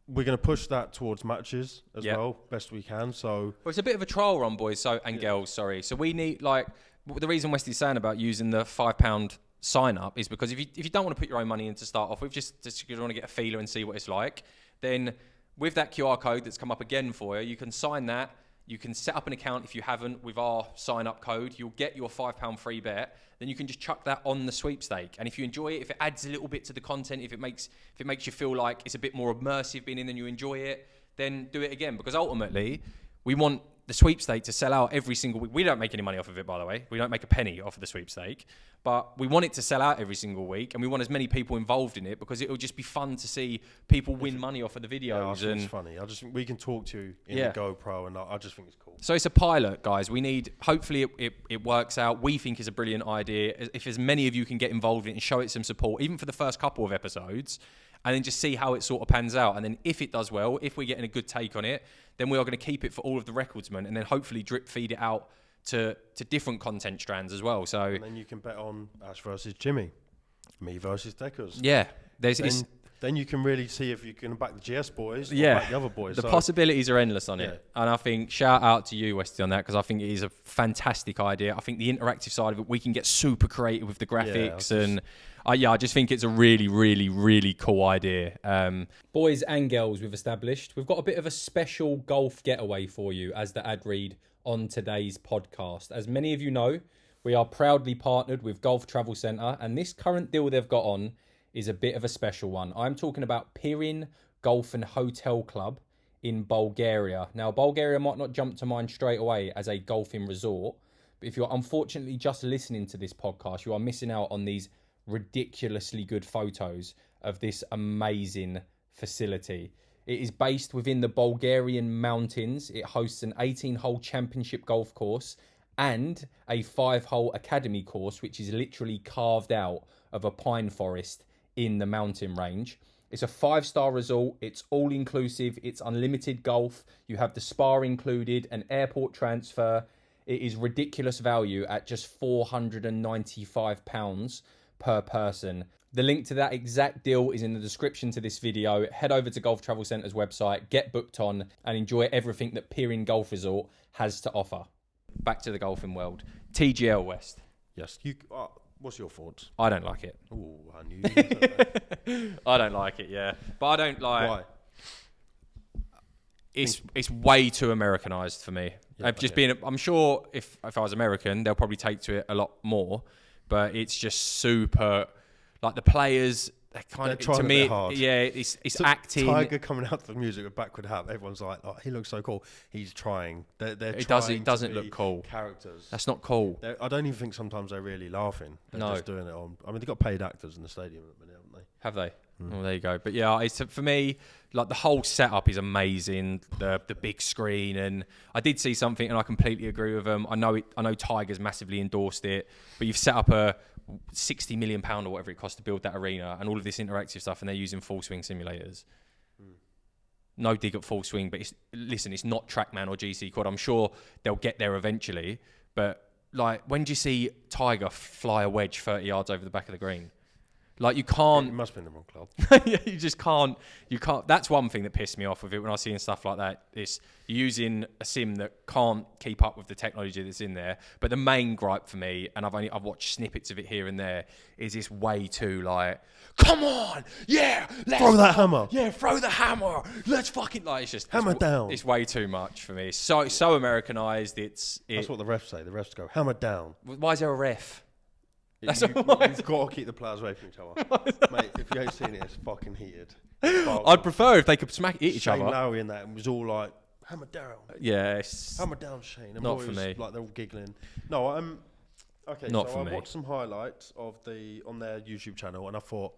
we're going to push that towards matches as well, best we can. So it's a bit of a trial run, boys and girls. Sorry. So we need, like, the reason Westy's saying about using the £5 sign up is because if you don't want to put your own money in to start off with, just you want to get a feeler and see what it's like, then with that QR code that's come up again for you, you can sign that. You can set up an account if you haven't with our sign up code. You'll get your £5 free bet. Then you can just chuck that on the sweepstake. And if you enjoy it, if it adds a little bit to the content, if it makes you feel like it's a bit more immersive being in and you enjoy it, then do it again. Because ultimately, we want the sweepstake to sell out every single week. We don't make any money off of it, by the way. We don't make a penny off of the sweepstake. But we want it to sell out every single week, and we want as many people involved in it, because it'll just be fun to see people win money off of the videos. Yeah, I think it's funny. I just think we can talk to you in the GoPro, and I just think it's cool. So it's a pilot, guys. We need, hopefully it works out. We think it's a brilliant idea. If as many of you can get involved in it and show it some support, even for the first couple of episodes, and then just see how it sort of pans out. And then if it does well, if we're getting a good take on it, then we are going to keep it for all of the Recordsmen, and then hopefully drip feed it out to different content strands as well. So and then you can bet on Ash versus Jimmy, me versus Deckers. Yeah, then you can really see if you can back the GS boys or back the other boys. The possibilities are endless on it. And I think shout out to you, Westy, on that, because I think it is a fantastic idea. I think the interactive side of it, we can get super creative with the graphics, and I just think it's a really, really, really cool idea. Boys and girls, we've established we've got a bit of a special golf getaway for you as the ad read on today's podcast. As many of you know, we are proudly partnered with Golf Travel Centre, and this current deal they've got on is a bit of a special one. I'm talking about Pirin Golf and Hotel Club in Bulgaria. Now, Bulgaria might not jump to mind straight away as a golfing resort, but if you're unfortunately just listening to this podcast, you are missing out on these ridiculously good photos of this amazing facility. It is based within the Bulgarian mountains. It hosts an 18-hole championship golf course and a 5-hole academy course, which is literally carved out of a pine forest in the mountain range. It's a 5-star resort. It's all inclusive. It's unlimited golf. You have the spa included, an airport transfer. It is ridiculous value at just £495 per person. The link to that exact deal is in the description to this video. Head over to Golf Travel Centre's website, get booked on, and enjoy everything that Pirin Golf Resort has to offer. Back to the golfing world. TGL West. Yes. What's your thoughts? I don't like it. Oh, I knew you would say that. I don't like it, yeah. But I don't like... Why? It's way too Americanized for me. Yeah, I'm sure if I was American, they'll probably take to it a lot more. But it's just super... Like the players... They're trying to me, a bit hard. Yeah, it's So acting. Tiger coming out to the music with backward hat. Everyone's like, "Oh, he looks so cool." He's trying. It doesn't look cool. Characters. That's not cool. I don't even think sometimes they're really laughing. They're just doing it on. I mean, they've got paid actors in the stadium at the minute, haven't they? Have they? Well, there you go. But yeah, for me, like the whole setup is amazing. The big screen, and I did see something, and I completely agree with them. I know Tiger's massively endorsed it, but you've set up a £60 million or whatever it costs to build that arena, and all of this interactive stuff, and they're using full swing simulators. No dig at full swing, but it's not TrackMan or GC Quad. I'm sure they'll get there eventually, but like, when do you see Tiger fly a wedge 30 yards over the back of the green? Like, you can't... It must be in the wrong club. Yeah, you just can't... You can't... That's one thing that pissed me off with it when I see stuff like that. It's using a sim that can't keep up with the technology that's in there. But the main gripe for me, and I've watched snippets of it here and there, is this way too, like, come on, yeah, let's... Throw that hammer. Yeah, throw the hammer. Let's fucking... Like, it's just... Hammer down. It's way too much for me. It's so Americanized. That's what the refs say. The refs go, hammer down. Why is there a ref? You've got to keep the players away from each other. Mate, if you ain't seen it, it's fucking heated. I'd prefer if they could smack each Shane other. Lowry in that and was all like, hammer down. Yeah, Hammer down, Shane. And not for me. Like, they're all giggling. No, okay, not so for I me. watched some highlights on their YouTube channel, and I thought,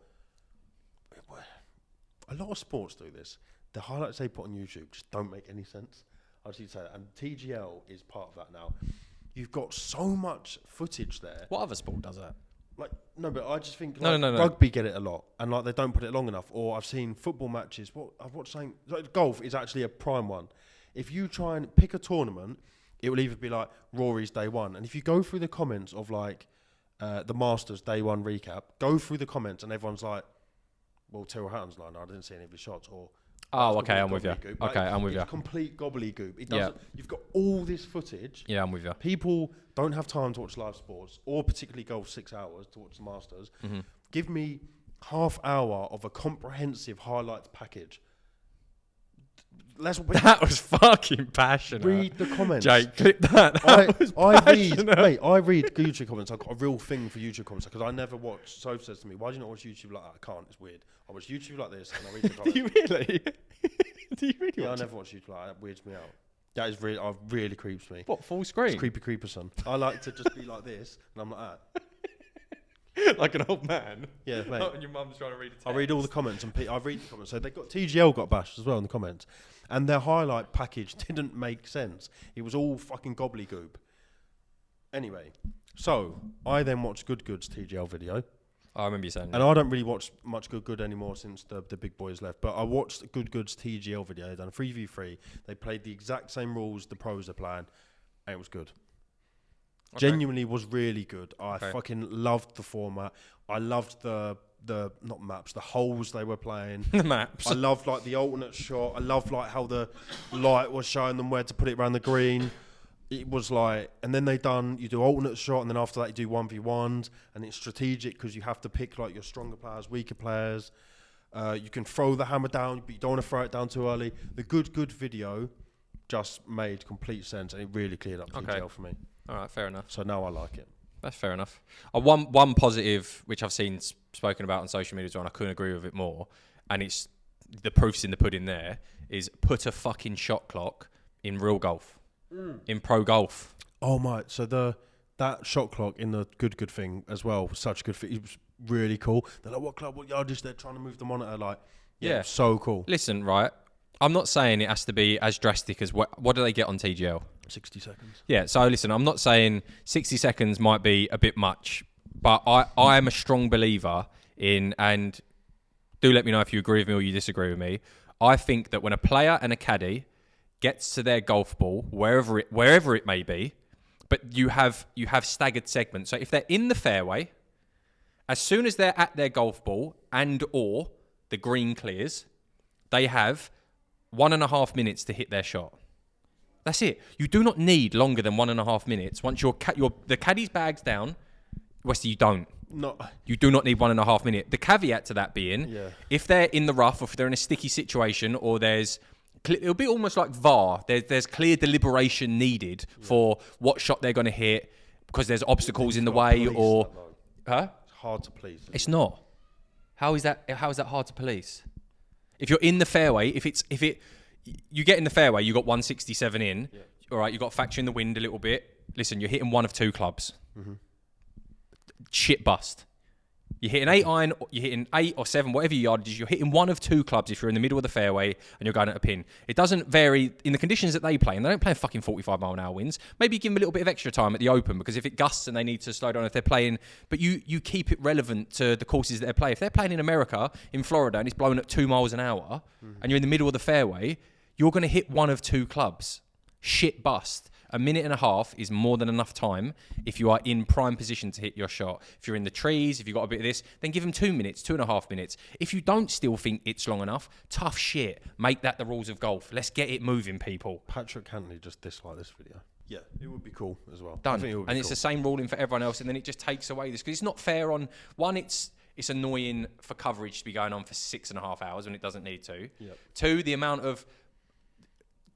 a lot of sports do this. The highlights they put on YouTube just don't make any sense. I just need to say that. And TGL is part of that now. You've got so much footage there. What other sport does that? Like, no, but I just think No. rugby get it a lot, and like they don't put it long enough. Or I've seen football matches. What I've watched saying like, golf is actually a prime one. If you try and pick a tournament, it will either be like Rory's day one, and if you go through the comments of like the Masters day one recap, go through the comments, and everyone's like, "Well, Tyrrell Hatton's line, I didn't see any of his shots," or "Oh, okay, I'm with you." Like, okay, I'm with you. It's complete gobbledygook. It doesn't. You've got all this footage. Yeah, I'm with you. People don't have time to watch live sports, or particularly golf 6 hours to watch the Masters. Mm-hmm. Give me half hour of a comprehensive highlights package. That was fucking passionate. Read the comments. Jake, clip that. I read YouTube comments. I've got a real thing for YouTube comments because I never watch. Soph says to me, "Why do you not watch YouTube like that?" I can't. It's weird. I watch YouTube like this and I read the comments. Do you really? Do you really? Yeah, I never watch YouTube like that. That weirds me out. That is really creeps me. What, full screen? It's creepy creeper, son. I like to just be like this and I'm like that. Like an old man. Yeah, mate. And your mum's trying to read a text. I read all the comments and I read the comments. So they got TGL got bashed as well in the comments, and their highlight package didn't make sense. It was all fucking gobbledygook. Anyway, so I then watched Good Good's TGL video. I remember you saying that. And I don't really watch much Good anymore since the big boys left. But I watched Good Good's TGL video. They done a 3v3. They played the exact same rules the pros are playing, and it was good. Okay. Genuinely was really good. I fucking loved the format. I loved the not maps, the holes they were playing. The maps. I loved like the alternate shot. I loved like how the light was showing them where to put it around the green. It was like, and then you do alternate shot, and then after that you do 1v1s, and it's strategic because you have to pick like your stronger players, weaker players. You can throw the hammer down, but you don't want to throw it down too early. The good video just made complete sense, and it really cleared up TGL for me. All right, fair enough. So now I like it. That's fair enough. One positive, which I've seen spoken about on social media as well, and I couldn't agree with it more, and it's the proof's in the pudding there, is put a fucking shot clock in real golf. In pro golf. Oh my! So that shot clock in the good thing as well was such a good thing. It really cool. They're like, what club, what yardage? They're trying to move the monitor. Like, Yeah. so cool. Listen, right. I'm not saying it has to be as drastic as what do they get on TGL? 60 seconds. Yeah, so listen, I'm not saying 60 seconds might be a bit much, but I am a strong believer in, and do let me know if you agree with me or you disagree with me, I think that when a player and a caddy gets to their golf ball, wherever it may be, but you have staggered segments. So if they're in the fairway, as soon as they're at their golf ball and or the green clears, they have 1.5 minutes to hit their shot. That's it. You do not need longer than 1.5 minutes. Once the caddy's bag's down, Westy, you don't. No. You do not need 1.5 minutes. The caveat to that being, if they're in the rough or if they're in a sticky situation or it'll be almost like VAR. There's clear deliberation needed for what shot they're going to hit because there's obstacles in the way or... Huh? It's hard to please. It's not. How is that hard to police? If you're in the fairway, you get in the fairway, you got 167 in. Yeah. All right, you got to factor in the wind a little bit. Listen, you're hitting one of two clubs. Mm-hmm. Shit bust. You're hitting 8 iron, you're hitting 8 or 7, whatever your yardage is. You're hitting one of two clubs if you're in the middle of the fairway and you're going at a pin. It doesn't vary in the conditions that they play, and they don't play fucking 45 mile an hour winds. Maybe you give them a little bit of extra time at the Open because if it gusts and they need to slow down if they're playing, but you keep it relevant to the courses that they play. If they're playing in America, in Florida, and it's blowing at 2 miles an hour, and you're in the middle of the fairway, you're going to hit one of two clubs. Shit bust. 1.5 minutes is more than enough time if you are in prime position to hit your shot. If you're in the trees, if you've got a bit of this, then give them 2 minutes, 2.5 minutes. If you don't still think it's long enough, tough shit. Make that the rules of golf. Let's get it moving, people. Patrick Cantley just disliked this video. Yeah, it would be cool as well. Done. And it's the same ruling for everyone else, and then it just takes away this. Because it's not fair on... One, it's annoying for coverage to be going on for 6.5 hours when it doesn't need to. Yep. 2, the amount of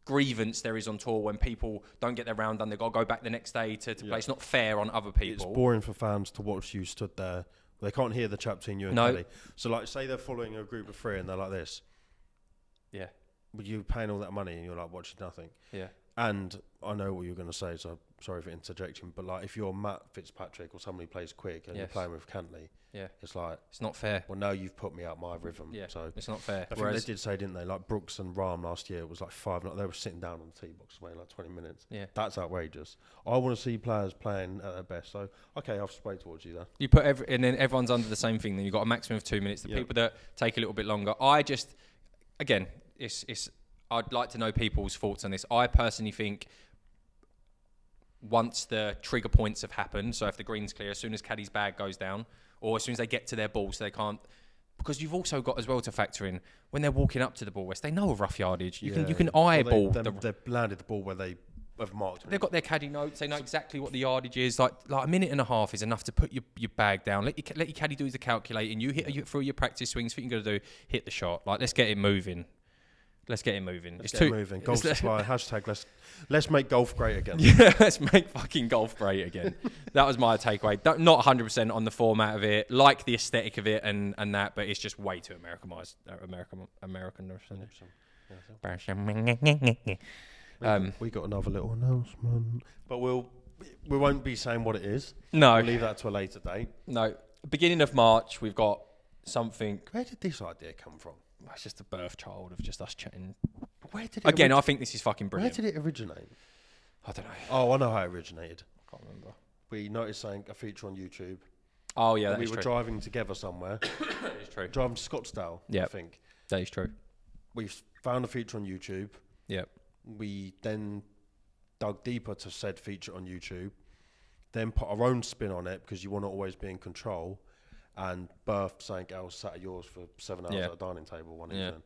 grievance there is on tour when people don't get their round done. They've got to go back the next day to play. It's not fair on other people. It's boring for fans to watch you stood there. They can't hear the chat between you and Kelly. So, like, say they're following a group of 3 and they're like this. Yeah. But you're paying all that money and you're, like, watching nothing. Yeah. And I know what you're going to say, so sorry for interjecting, but, like, if you're Matt Fitzpatrick or somebody plays quick and you're playing with Cantley, it's like... It's not fair. Well, now you've put me out my rhythm. Yeah, so it's not fair. I think they did say, didn't they, like Brooks and Rahm last year, it was like 5, they were sitting down on the tee box waiting like 20 minutes. Yeah. That's outrageous. I want to see players playing at their best. So, okay, I'll sway towards you there. You put and then everyone's under the same thing. Then you've got a maximum of 2 minutes. The people that take a little bit longer. Again, I'd like to know people's thoughts on this. I personally think once the trigger points have happened, so if the green's clear, as soon as caddy's bag goes down, or as soon as they get to their ball, so they can't... Because you've also got as well to factor in, when they're walking up to the ball, West, they know a rough yardage. You can eyeball... They've landed the ball where they have marked it. They've got their caddy notes. They know exactly what the yardage is. Like 1.5 minutes is enough to put your bag down. Let your caddy do the calculating. You hit through your practice swings. What you're going to do, hit the shot. Like, let's get it moving. Let's get it moving. Let's get it moving. Golf supply. Hashtag let's make golf great again. Yeah, let's make fucking golf great again. That was my takeaway. Not 100% on the format of it. Like the aesthetic of it and that, but it's just way too Americanized. American. We got another little announcement, but we won't be saying what it is. No, we'll leave that to a later date. No, beginning of March, we've got something. Where did this idea come from? It's just a birth child of just us chatting. Where did it Again, I think this is fucking brilliant. Where did it originate? I don't know. Oh, I know how it originated. I can't remember. We noticed a feature on YouTube. Oh, yeah, we were driving together somewhere. That is true. Driving to Scottsdale, I think. That is true. We found a feature on YouTube. Yep. We then dug deeper to said feature on YouTube. Then put our own spin on it because you want to always be in control. And birthed something else, sat at yours for 7 hours at a dining table one evening.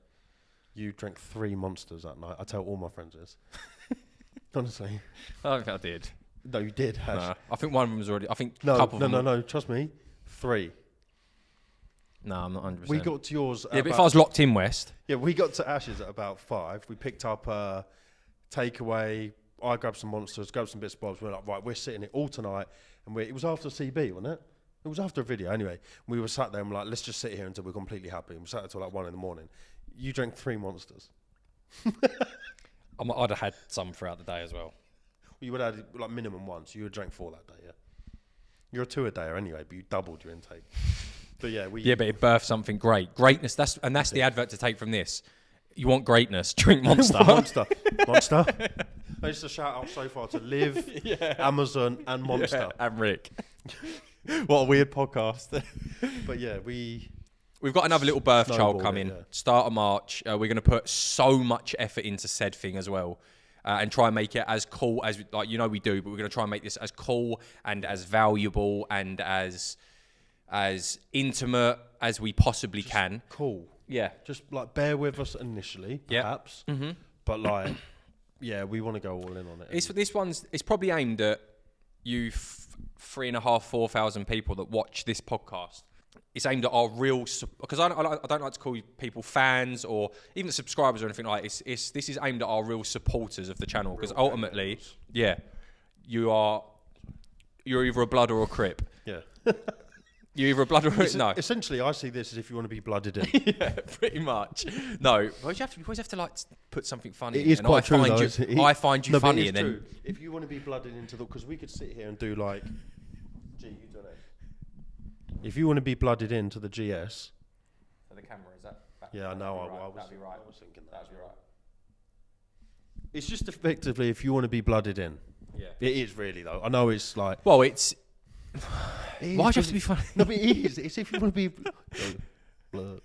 You drank 3 monsters that night. I tell all my friends this. Honestly. I don't think I did. No, you did, Hash. Nah, I think one of them was already... I think no, a couple of them... No, trust me. 3. No, I'm not 100%. We got to yours... Yeah, but if I was locked in, West... Yeah, we got to Ash's at about 5. We picked up a takeaway. I grabbed some monsters, grabbed some bits and bobs. We were like, right, we're sitting here all tonight. And it was after CB, wasn't it? It was after a video anyway. We were sat there and we're like, let's just sit here until we're completely happy. And we sat there till like 1 a.m. You drank 3 monsters. I'd have had some throughout the day as well. You would have had like minimum 1, so you would have drank 4 that day, yeah. You're a 2 a dayer anyway, but you doubled your intake. But yeah, but it birthed something great. Greatness. That's the advert to take from this. You want greatness? Drink Monster. Monster. I used to shout out so far to Liv, Amazon, and Monster. And Rick. What a weird podcast. But yeah, we've got another little birth child coming. Yeah. Start of March. We're going to put so much effort into said thing as well. And try and make it as cool as, we do, but we're going to try and make this as cool and as valuable and as intimate as we possibly can. Cool. Yeah. Just bear with us initially, perhaps. Mm-hmm. But we want to go all in on it. It's probably aimed at you 3,500, 4,000 people that watch this podcast. It's aimed at our real, because I don't like to call people fans or even subscribers or anything like that. This is aimed at our real supporters of the channel, because ultimately, you're either a blood or a crip. Yeah. You're either a blood or a no. Essentially, I see this as if you want to be blooded in. Yeah, pretty much. No, but you always have to put something funny. It is quite true, though. I find you funny, and then true. If you want to be blooded into because we could sit here and do you don't know. If you want to be blooded into the GS. For the camera, is that? Yeah, I know. That'd be right. I was thinking that'd be right. It's just effectively if you want to be blooded in. Yeah. It is really though. I know it's like. Well, it's. Why do you have to be funny? No, but it is. It's if you want to be blood.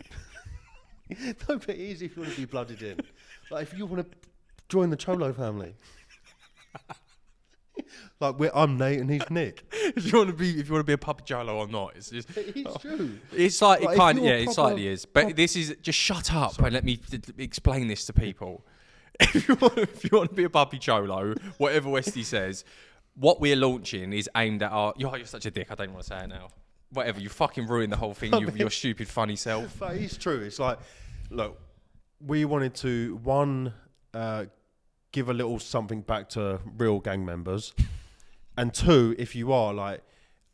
No, but it is if you want to be blooded in. If you want to join the Cholo family. I'm Nate and he's Nick. if you want to be a Papa Cholo or not, it's just. It is true. It's like it kind of it slightly is. But this is just shut up and let me explain this to people. If you want to be a Puppy Cholo, whatever Westy says. What we're launching is aimed at our... You're such a dick. I don't want to say it now. Whatever. You fucking ruined the whole thing. Your stupid, funny self. But it's true. It's look, we wanted to, give a little something back to real gang members. And two, if you are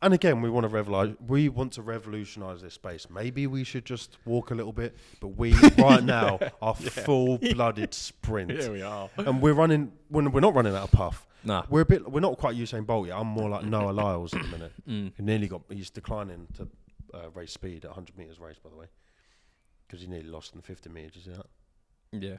and again, we want to revolutionise this space. Maybe we should just walk a little bit. But we, right now, are full-blooded sprint. Here we are. And we're not running out of puff. Nah. We're not quite Usain Bolt yet. I'm more like Noah Lyles at the minute. He's declining to race speed at 100 metres race, by the way. Because he nearly lost in the 50 metres, you see that? Yeah.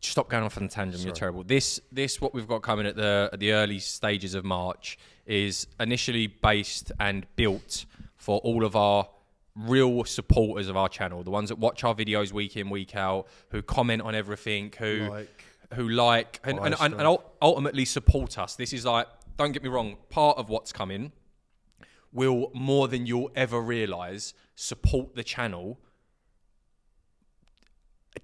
Stop going off on a tangent, Sorry. You're terrible. This what we've got coming at the early stages of March is initially based and built for all of our real supporters of our channel, the ones that watch our videos week in, week out, who comment on everything, who and ultimately support us. This is don't get me wrong, part of what's coming will, more than you'll ever realise, support the channel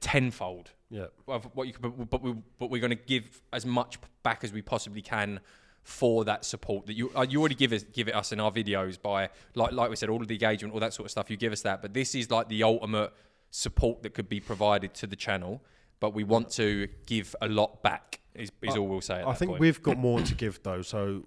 tenfold. Yeah. But we're going to give as much back as we possibly can for that support that you already give it us in our videos by like we said, all of the engagement, all that sort of stuff. You give us that, but this is the ultimate support that could be provided to the channel. But we want to give a lot back, is all we'll say at that think point. We've got more to give, though. So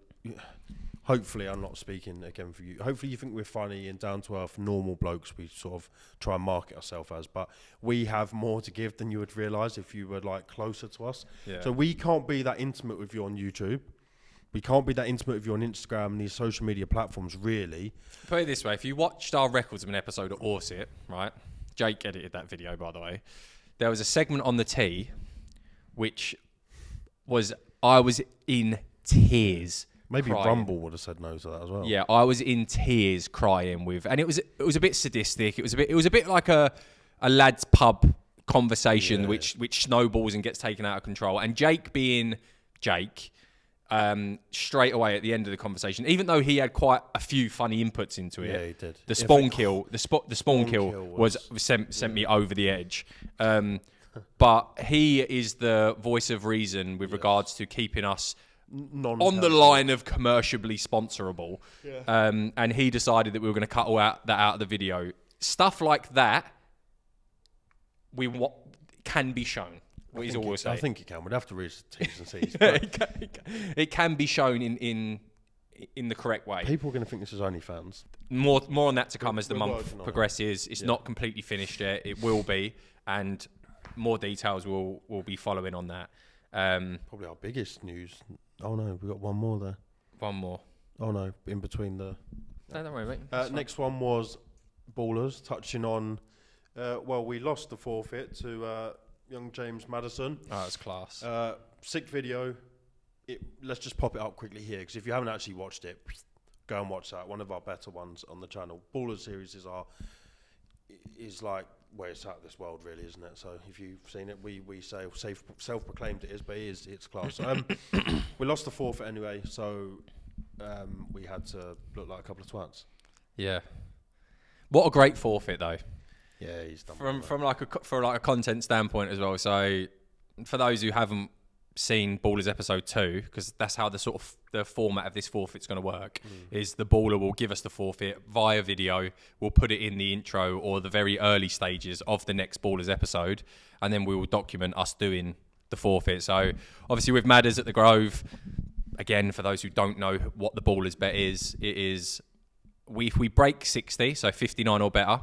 hopefully, I'm not speaking again for you. Hopefully you think we're funny and down-to-earth, normal blokes we sort of try and market ourselves as. But we have more to give than you would realise if you were closer to us. Yeah. So we can't be that intimate with you on YouTube. We can't be that intimate with you on Instagram and these social media platforms, really. Put it this way. If you watched our records of an episode of Orsit, right? Jake edited that video, by the way. There was a segment on the tee, which I was in tears. Maybe crying. Rumble would have said no to that as well. Yeah, I was in tears crying and it was a bit sadistic. It was a bit like a lads pub conversation, which snowballs and gets taken out of control. And Jake being Jake, straight away at the end of the conversation, even though he had quite a few funny inputs into it. Yeah, he did. The spawn kill was sent me over the edge. But he is the voice of reason with regards to keeping us on the line of commercially sponsorable. Yeah. And he decided that we were going to cut that out of the video. Stuff like that can be shown. I think it can. We'd have to read the T's and C's. It can be shown in the correct way. People are going to think this is OnlyFans. More on that to come as the month progresses. It's not completely finished yet. It will be, and more details will be following on that. Probably our biggest news. Oh no, we got one more there. One more. Oh no, in between the. No, don't worry, mate. Next one was Ballers, touching on, we lost the forfeit to young James Maddison. Oh, that's class. Sick video. Let's just pop it up quickly here, because if you haven't actually watched it, go and watch that. One of our better ones on the channel. Ballers series is like where it's at this world, really, isn't it? So if you've seen it, we say self-proclaimed it is, but it's class. We lost the forfeit anyway, so we had to look like a couple of twats. Yeah. What a great forfeit, though. Yeah, he's done from like a content standpoint as well. So for those who haven't seen Ballers episode 2, because that's how the format of this forfeit's going to work, is the baller will give us the forfeit via video. We'll put it in the intro or the very early stages of the next Ballers episode, and then we will document us doing the forfeit. So obviously with Madders at the Grove, again, for those who don't know what the Ballers bet is, it is if we break 60, so 59 or better,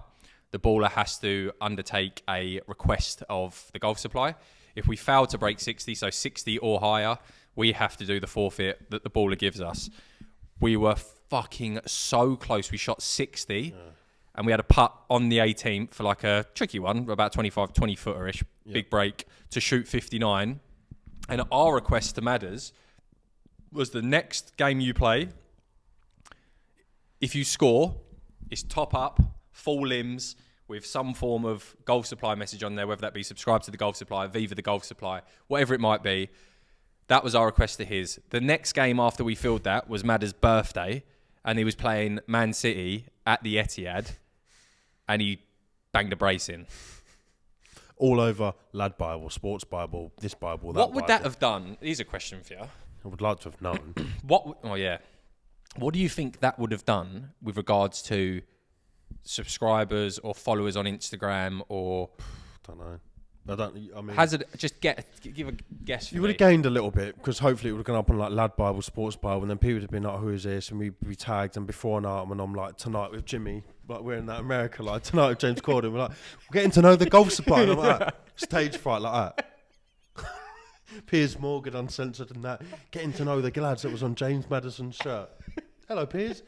the baller has to undertake a request of the golf supply. If we fail to break 60, so 60 or higher, we have to do the forfeit that the baller gives us. We were fucking so close. We shot 60, and we had a putt on the 18th for like a tricky one, about 20 footer-ish, big break, to shoot 59. And our request to Madders was the next game you play, if you score, it's top up, full limbs, with some form of golf supply message on there, whether that be subscribe to the golf supply, Viva the golf supply, whatever it might be. That was our request to his. The next game after we filled that was Madder's birthday, and he was playing Man City at the Etihad, and he banged a brace in. All over Lad Bible, Sports Bible, this Bible, that What would Bible. that have done? Here's a question for you. I would like to have known. What do you think that would have done with regards to subscribers or followers on Instagram, or Don't know. I mean, has it just give a guess? you would have gained a little bit, because hopefully it would have gone up on like Lad Bible, Sports Bible, and then people would have been like, "Who is this?" And we tagged. And before night, when I'm like, "Tonight with Jimmy," like we're in that America, like tonight with James Corden, we're like, "We're getting to know the golf supply." And I'm like, stage fright like that. Piers Morgan uncensored and that, getting to know the lads that was on James Madison's shirt. Hello, Piers.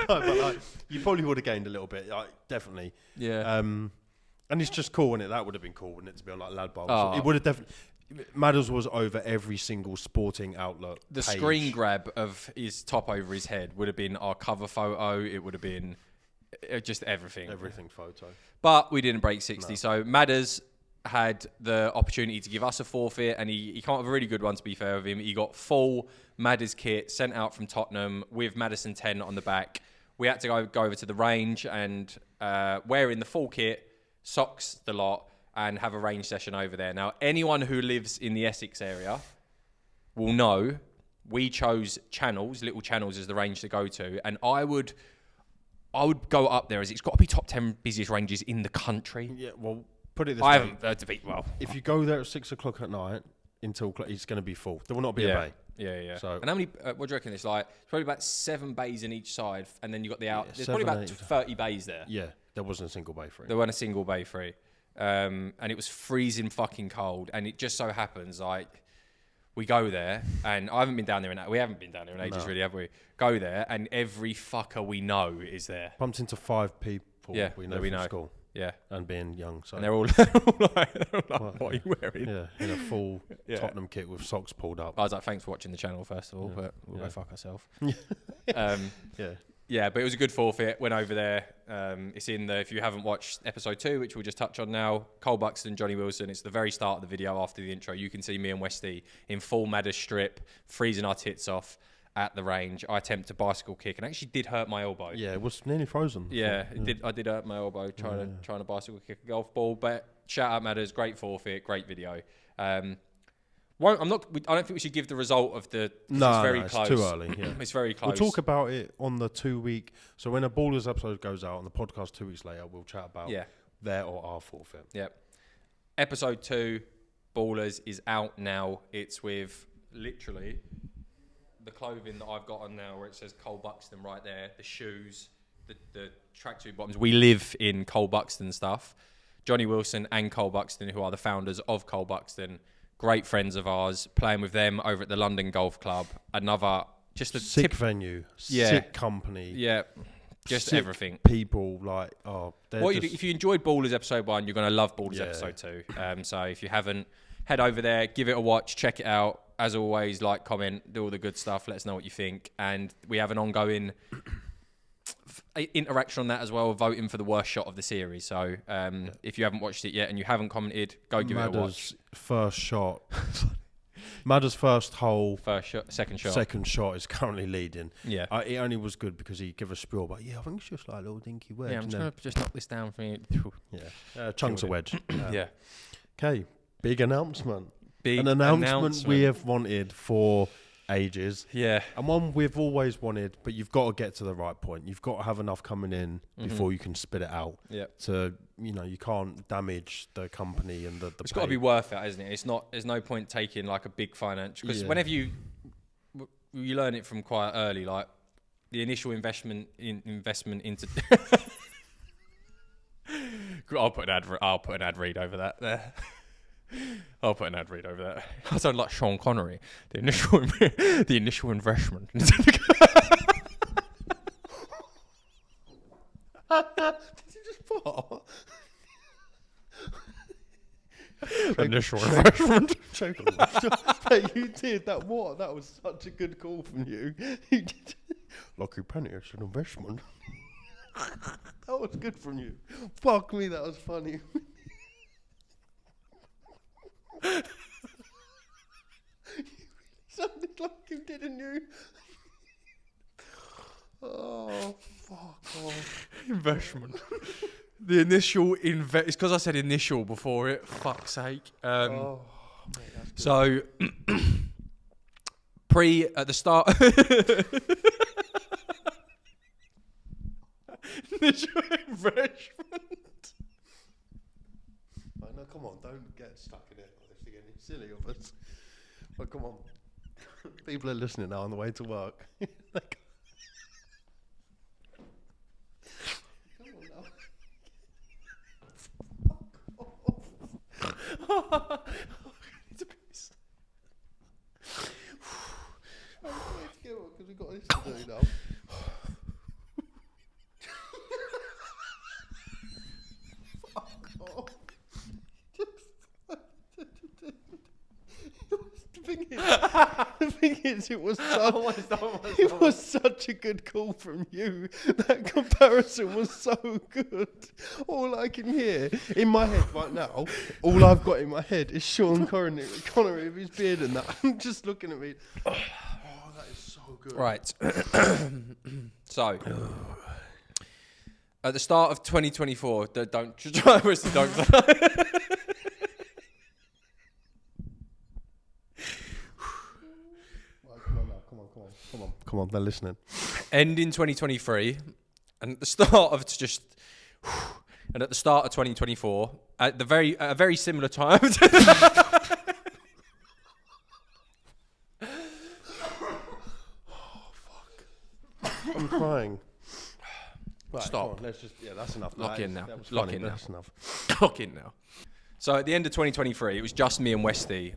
No, but like, you probably would have gained a little bit, like, definitely. Yeah. And it's just cool, wouldn't it? That would have been cool, wouldn't it, to be on like Lad Bible? Oh. So it would have definitely. Madders was over every single sporting outlet. The page. screen grab of his top over his head would have been our cover photo. It would have been just everything. Everything photo. But we didn't break 60. So Madders had the opportunity to give us a forfeit, and he came up with a really good one, to be fair with him. He got full Madders kit sent out from Tottenham with Madison 10 on the back. We had to go over to the range and wearing the full kit, socks, the lot, and have a range session over there. Now, anyone who lives in the Essex area will know we chose Channels, Little Channels, as the range to go to, and I would go up there, as it's got to be top 10 busiest ranges in the country. Yeah, well, put it this I way. haven't heard to beat well. If you go there at 6 o'clock at night until it's going to be full. There will not be a bay. Yeah. So, and how many? What do you reckon? It's like it's probably about 7 bays in each side, and then you got the out. There's probably 7, about 8. 30 bays there. Yeah, there wasn't a single bay free. There weren't a single bay free, and it was freezing fucking cold. And it just so happens, like, we go there, and I haven't been down there we haven't been down there in ages, really, have we? Go there, and every fucker we know is there. Bumped into 5 people. Yeah, we that know we from know. school. Yeah, And being young, so and they're all like, what are you wearing? yeah, in a full Yeah. Tottenham kit with socks pulled up. I was like, thanks for watching the channel first of all, but we'll go fuck ourselves. Yeah. Yeah, but it was a good forfeit. Went over there. It's in if you haven't watched episode 2, which we'll just touch on now, Cole Buxton, Johnny Wilson. It's the very start of the video after the intro. You can see me and Westy in full Madders strip, freezing our tits off at the range. I attempt a bicycle kick and actually did hurt my elbow. Yeah, it was nearly frozen. Yeah, I did hurt my elbow trying to bicycle kick a golf ball. But shout out Madders, great forfeit, great video. I don't think we should give the result of the. No, it's very close. It's too early. Yeah. It's very close. We'll talk about it on the 2-week. So when a Ballers episode goes out on the podcast 2 weeks later, we'll chat about their or our forfeit. Yep. Episode 2, Ballers, is out now. It's with literally the clothing that I've got on now, where it says Cole Buxton right there, the shoes, the tracksuit bottoms. We live in Cole Buxton stuff. Johnny Wilson and Cole Buxton, who are the founders of Cole Buxton, great friends of ours, playing with them over at the London Golf Club. Another, just a sick venue, sick company. Yeah, Just sick everything. people like If you enjoyed Ballers episode 1, you're going to love Ballers Yeah. episode 2. So if you haven't, head over there, give it a watch, check it out. As always, like, comment, do all the good stuff. Let us know what you think. And we have an ongoing interaction on that as well, voting for the worst shot of the series. So if you haven't watched it yet and you haven't commented, go give it a watch. First shot. Madder's first hole. First shot, second shot. Second shot is currently leading. Yeah. It only was good because he gave a spiel, but I think it's just like a little dinky wedge. Yeah, I'm just going to just knock this down for you. Yeah. Chunks of wedge. Yeah. Okay. Big announcement. Big An announcement we have wanted for ages. Yeah. And one we've always wanted, but you've got to get to the right point. You've got to have enough coming in before you can spit it out. Yeah. So, you can't damage the company and the It's got to be worth it, isn't it? It's not. There's no point taking like a big financial, because whenever you learn it from quite early, like the initial investment into. I'll put an ad read over that there. I'll put an ad read over that. I sound like Sean Connery. The initial investment. Did you just fart? Initial investment. Choke on that. Hey, you did that. What? That was such a good call from you. You did. Lucky penny, it's an investment. That was good from you. Fuck me, that was funny. You sounded like you, didn't you? Oh, fuck off. Investment. The initial it's because I said initial before it. Fuck's sake. Mate, that's good. So, at the start. Initial investment. No, come on, don't get stuck in it. Honestly, again, it's silly of us. But come on. People are listening now on the way to work. Come on now. It's a piece. Because we've got this to do now. Fuck off. The thing is, it was such a good call from you. That comparison was so good. All I can hear in my head right now, all I've got in my head is Sean Connery with his beard and that. I'm just looking at me. Oh, that is so good. Right. So, at the start of 2024, don't try to don't. Come on, they're listening. End in 2023, and at the start of 2024, at a very similar time. I'm crying. Right, Stop. come on, let's just that's enough. Lock in now. That was Lock funny, in but now. That's enough. Lock in now. So at the end of 2023, it was just me and Westy.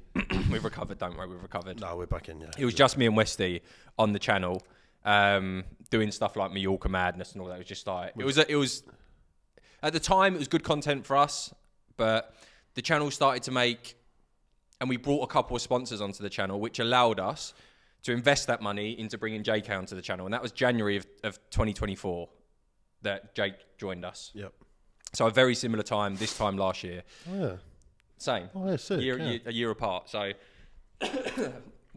We've recovered, don't worry, we've recovered. No, we're back in. Yeah. It was just me and Westy on the channel, doing stuff like Mallorca Madness and all that. It was just like it was. At the time, it was good content for us, but the channel started to make, and we brought a couple of sponsors onto the channel, which allowed us to invest that money into bringing Jake onto the channel, and that was January of 2024 that Jake joined us. Yep. So a very similar time this time last year. Oh yeah. Same. Oh yeah, sick. A year apart. So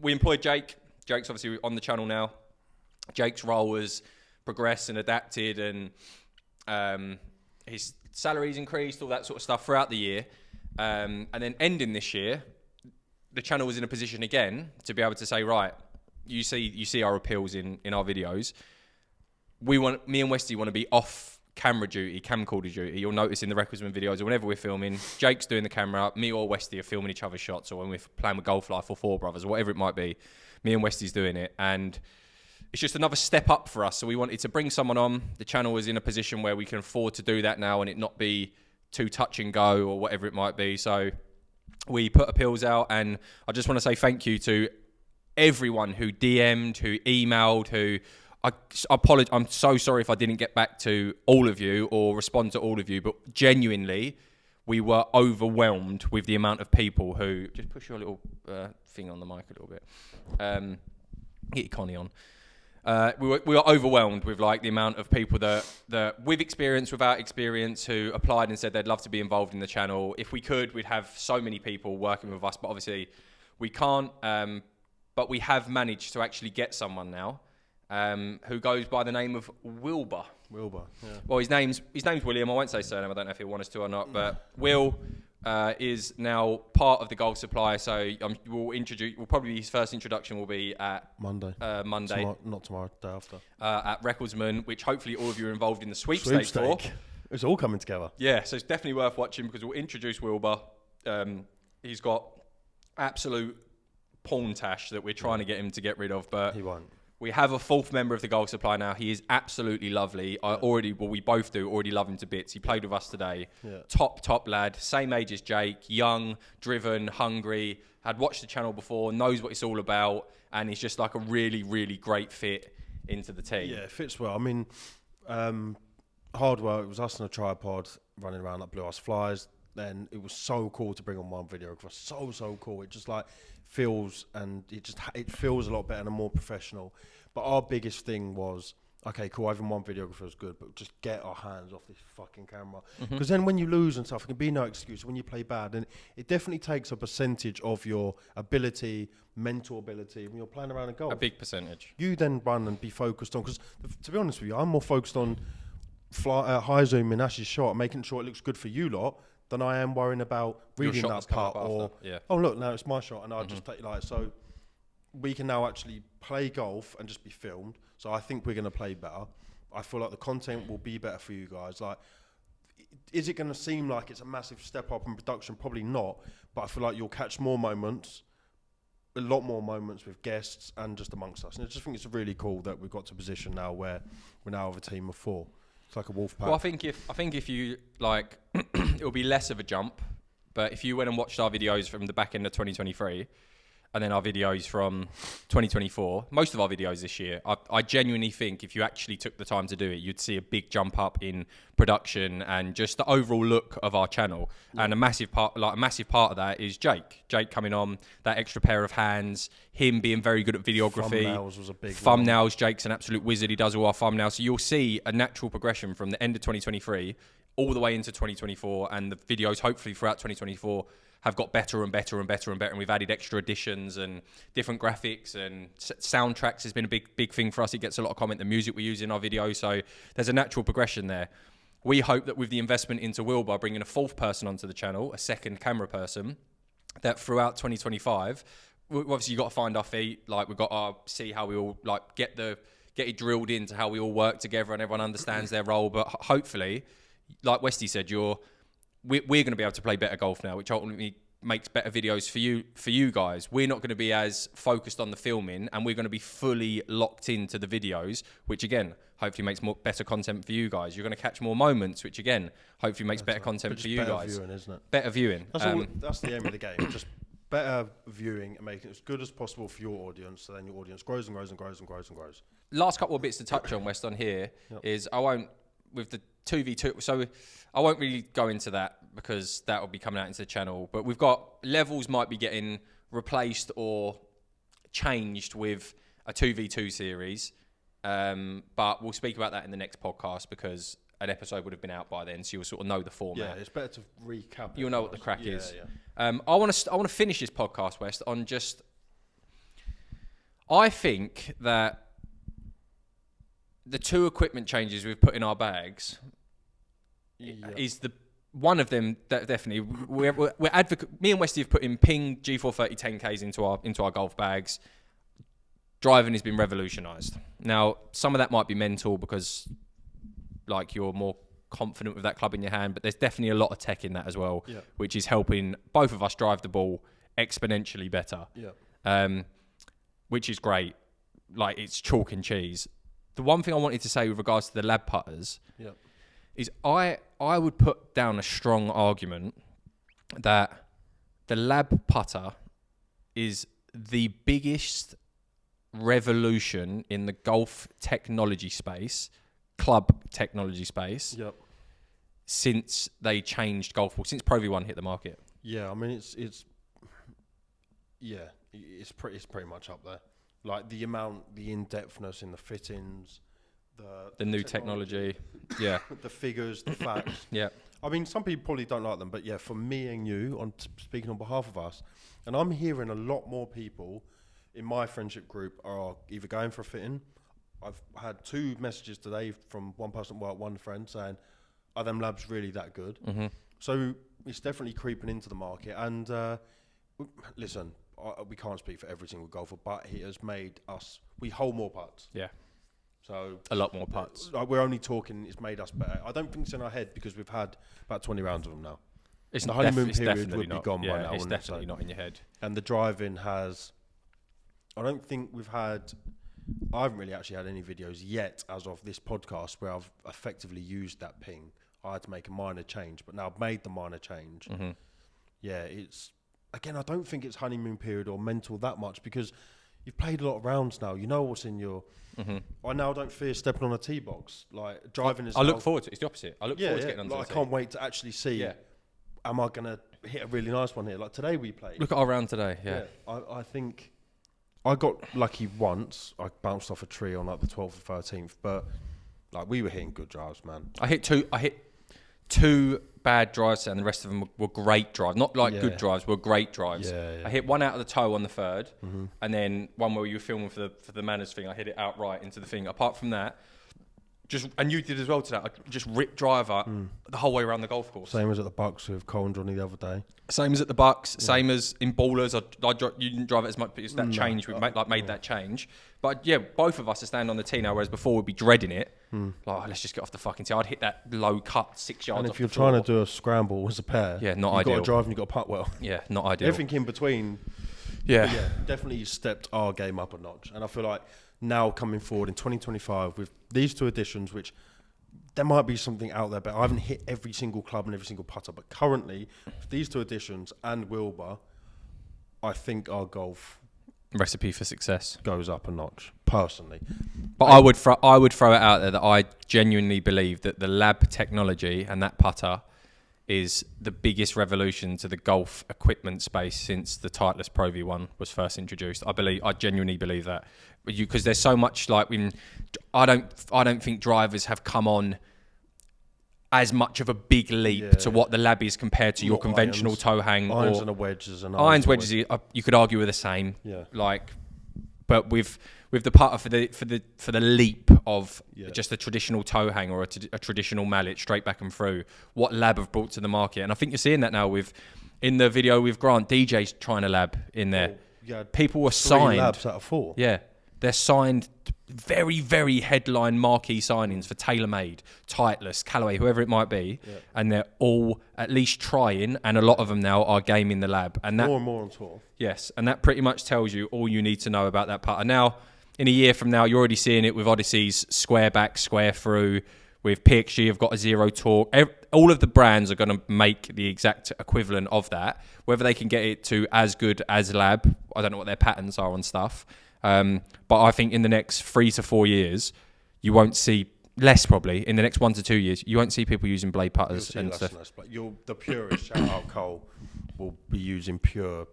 we employed Jake. Jake's obviously on the channel now. Jake's role has progressed and adapted, and his salary's increased, all that sort of stuff throughout the year. And then ending this year, the channel was in a position again to be able to say, right, you see our appeals in our videos. Me and Westy want to be off camera duty, camcorder duty. You'll notice in the Recordsman videos or whenever we're filming, Jake's doing the camera, me or Westy are filming each other's shots, or when we're playing with Golf Life or Four Brothers or whatever it might be, me and Westy's doing it. And it's just another step up for us. So we wanted to bring someone on. The channel is in a position where we can afford to do that now and it not be too touch and go or whatever it might be. So we put appeals out, and I just want to say thank you to everyone who DM'd, who emailed, who I apologize. I'm so sorry if I didn't get back to all of you or respond to all of you, but genuinely, we were overwhelmed with the amount of people who just push your little thing on the mic a little bit. Get your Connie on. We were overwhelmed with like the amount of people that with experience, without experience, who applied and said they'd love to be involved in the channel. If we could, we'd have so many people working with us, but obviously we can't. But we have managed to actually get someone now who goes by the name of Wilbur. Wilbur, yeah. Well, his name's William. I won't say surname. I don't know if he'll want us to or not. But Will is now part of the Golf Supply. So we'll probably his first introduction will be at Monday. Not tomorrow. Day after. At Recordsman, which hopefully all of you are involved in the sweepstakes for. It's all coming together. Yeah, so it's definitely worth watching because we'll introduce Wilbur. He's got absolute porn tash that we're trying to get him to get rid of, but he won't. We have a fourth member of the Golf Supply now. He is absolutely lovely. We both already love him to bits. He played with us today. Yeah. Top lad. Same age as Jake. Young, driven, hungry. Had watched the channel before, knows what it's all about, and he's just like a really, really great fit into the team. Yeah, it fits well. I mean, hard work. It was us on a tripod running around like blue ass flies. Then it was so cool to bring on one videographer. So cool. It just like feels, and it feels a lot better and more professional. But our biggest thing was, okay, cool, having one videographer is good, but just get our hands off this fucking camera. Because then when you lose and stuff, it can be no excuse. When you play bad, and it definitely takes a percentage of your ability, mental ability, when you're playing around a golf. A big percentage. You then run and be focused on, because to be honest with you, I'm more focused on high zoom in Ash's shot, making sure it looks good for you lot, than I am worrying about reading that putt or, oh look, now it's my shot and I'll just take like, so we can now actually play golf and just be filmed. So I think we're going to play better. I feel like the content will be better for you guys. Like, is it going to seem like it's a massive step up in production? Probably not, but I feel like you'll catch more moments, a lot more moments with guests and just amongst us. And I just think it's really cool that we've got to a position now where we're now with a team of 4. It's like a wolf pack. Well, I think if you like, it'll be less of a jump. But if you went and watched our videos from the back end of 2023, and then our videos from 2024, most of our videos this year, I genuinely think if you actually took the time to do it, you'd see a big jump up in production and just the overall look of our channel. Yeah. And a massive part of that is Jake. Jake coming on, that extra pair of hands, him being very good at videography. Thumbnails was a big thumbnails. One. Jake's an absolute wizard. He does all our thumbnails. So you'll see a natural progression from the end of 2023 all the way into 2024, and the videos hopefully throughout 2024 have got better and better and better and better, and we've added extra additions and different graphics, and soundtracks has been a big thing for us. It gets a lot of comment, the music we use in our videos, so there's a natural progression there. We hope that with the investment into Wilbur, bringing a 4th person onto the channel, a second camera person, that throughout 2025, obviously you've got to find our feet, like we've got to see how we all like get it drilled into how we all work together and everyone understands their role, but hopefully, like Westy said, we're going to be able to play better golf now, which ultimately makes better videos for you guys. We're not going to be as focused on the filming, and we're going to be fully locked into the videos, which again, hopefully makes better content for you guys. You're going to catch more moments, which again, hopefully makes better content for you guys. Better viewing, isn't it? Better viewing. That's the aim of the game. Just better viewing and making it as good as possible for your audience, so then your audience grows and grows and grows and grows and grows. Last couple of bits to touch on, West, on here is with the 2v2, so I won't really go into that because that will be coming out into the channel, but we've got levels might be getting replaced or changed with a 2v2 series, but we'll speak about that in the next podcast because an episode would have been out by then, so you'll sort of know the format. Yeah, it's better to recap. You'll know what the crack is. Yeah. I want to finish this podcast, West, on just, I think that the 2 equipment changes we've put in our bags is one of them that definitely we're me and Westy have put in Ping G430 10Ks into our golf bags. Driving has been revolutionised. Now, some of that might be mental because like you're more confident with that club in your hand, but there's definitely a lot of tech in that as well, which is helping both of us drive the ball exponentially better. Which is great. Like, it's chalk and cheese. The one thing I wanted to say with regards to the lab putters is I would put down a strong argument that the lab putter is the biggest revolution in the golf technology space, club technology space, Yep. since they changed golf ball, since Pro V1 hit the market. Yeah, I mean it's pretty much up there. Like the amount, the in-depthness in the fittings, The new technology. Yeah. the figures, the facts. Yeah. I mean, some people probably don't like them, but yeah, for me and you, speaking on behalf of us, and I'm hearing a lot more people in my friendship group are either going for a fitting. I've had 2 messages today from one person, one friend, saying, "Are them labs really that good?" Mm-hmm. So it's definitely creeping into the market. And listen, we can't speak for every single golfer, but it has made us. We hold more putts. Yeah. So A lot more putts. Like we're only talking. It's made us better. I don't think it's in our head because we've had about 20 rounds of them now. It's The honeymoon it's period definitely would be not. gone by Yeah, now, it's wouldn't it? definitely not in your head. And the driving has. I don't think we've had. I haven't really actually had any videos yet as of this podcast where I've effectively used that ping. I had to make a minor change, but now I've made the minor change. Mm-hmm. Yeah, it's again. I don't think it's honeymoon period or mental that much because you've played a lot of rounds now. You know what's in your. Mm-hmm. I now don't fear stepping on a tee box. Like driving is. I look forward to it. It's the opposite. I look forward to yeah. getting onto Like, the I can't wait to actually see. Yeah. Am I gonna hit a really nice one here? Like today we played. Look at our round today. Yeah. I think I got lucky once. I bounced off a tree on like the 12th or 13th, but like we were hitting good drives, man. I hit two bad drives and the rest of them were great drives. Not like good drives, were great drives. Yeah. I hit one out of the toe on the third, and then one where you were filming for the manners thing. I hit it outright into the thing. Apart from that, and you did as well to that. I just ripped driver the whole way around the golf course. Same as at the Bucks with Cole and Johnny the other day. Same as at the Bucks. Same as in Ballers. You didn't drive it as much, but it's that change. We've made that change. But yeah, both of us are standing on the tee now, whereas before we'd be dreading it. Like, oh, let's just get off the fucking tee. I'd hit that low cut 6 yards. And off if you're the floor. trying to do a scramble as a pair, not you've ideal. got to drive and you've got to putt well. Yeah, not ideal. Everything in between. Yeah. Definitely stepped our game up a notch. And I feel like now coming forward in 2025 with these 2 additions, which there might be something out there, but I haven't hit every single club and every single putter. But currently, with these 2 additions and Wilbur, I think our golf Recipe for success goes up a notch, personally. But I would throw it out there that I genuinely believe that the lab technology and that putter is the biggest revolution to the golf equipment space since the Titleist Pro V1 was first introduced. I genuinely believe that, because there's so much I don't think drivers have come on as much of a big leap to what the lab is compared to your conventional toe hang. Irons and wedges. Irons, wedges, you could argue are the same. Yeah. But with the putter for the leap of just a traditional toe hang or a traditional mallet straight back and through, what lab have brought to the market. And I think you're seeing that now in the video with Grant. DJ's trying a lab in there. People were 3 signed. labs out of 4. Yeah. They're signed very, very headline marquee signings for TaylorMade, Titleist, Callaway, whoever it might be. Yeah. And they're all at least trying, and a lot of them now are gaming the lab. And that, more and more on tour. Yes, and that pretty much tells you all you need to know about that putter. Now, in a year from now, you're already seeing it with Odyssey's square back, square through. With PXG, have got a zero torque. All of the brands are going to make the exact equivalent of that. Whether they can get it to as good as lab, I don't know what their patents are on stuff. But I think in the next 3 to 4 years, you won't see less probably. In the next 1 to 2 years, you won't see people using blade putters and stuff. But the purest, shout out Cole, will be using pure.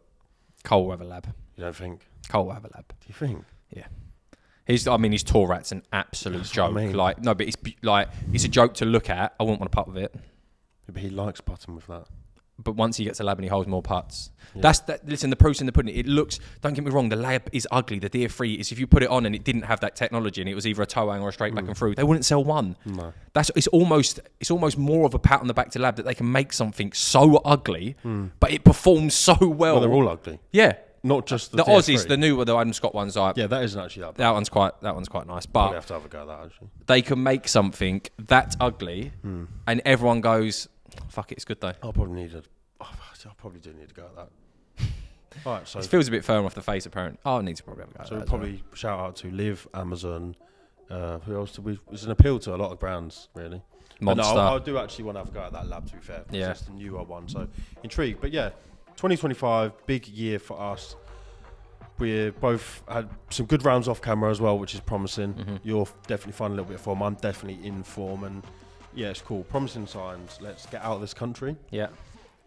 Cole will have a lab. You don't think? Cole will have a lab. Do you think? Yeah. His tour rat's an absolute joke. I mean. But it's a joke to look at. I wouldn't want to putt with it. Yeah, but he likes putting with that. But once he gets a lab and he holds more putts, listen, the proof's in the pudding. It looks. Don't get me wrong. The lab is ugly. The DR3 is. If you put it on and it didn't have that technology and it was either a toe hang or a straight back and through, they wouldn't sell one. No. It's almost more of a pat on the back to lab that they can make something so ugly, but it performs so well. Well, they're all ugly. Yeah. Not just the Aussies, the Adam Scott ones are. Yeah, that isn't actually that bad. That one's quite nice. But we have to have a go at that actually. They can make something that ugly, and everyone goes, "Fuck it, it's good though." I probably do need to go at that. All right, so it feels a bit firm off the face, apparently. I need to probably have a go. So we'll probably shout out to LIV, Amazon. Who else? It's an appeal to a lot of brands, really. Monster. No, I do actually want to have a go at that lab. To be fair, it's the newer one. So intrigued, but yeah, 2025, big year for us. we both had some good rounds off camera as well, which is promising. Mm-hmm. You're definitely finding a little bit of form. I'm definitely in form, and yeah, it's cool. Promising signs. Let's get out of this country. Yeah.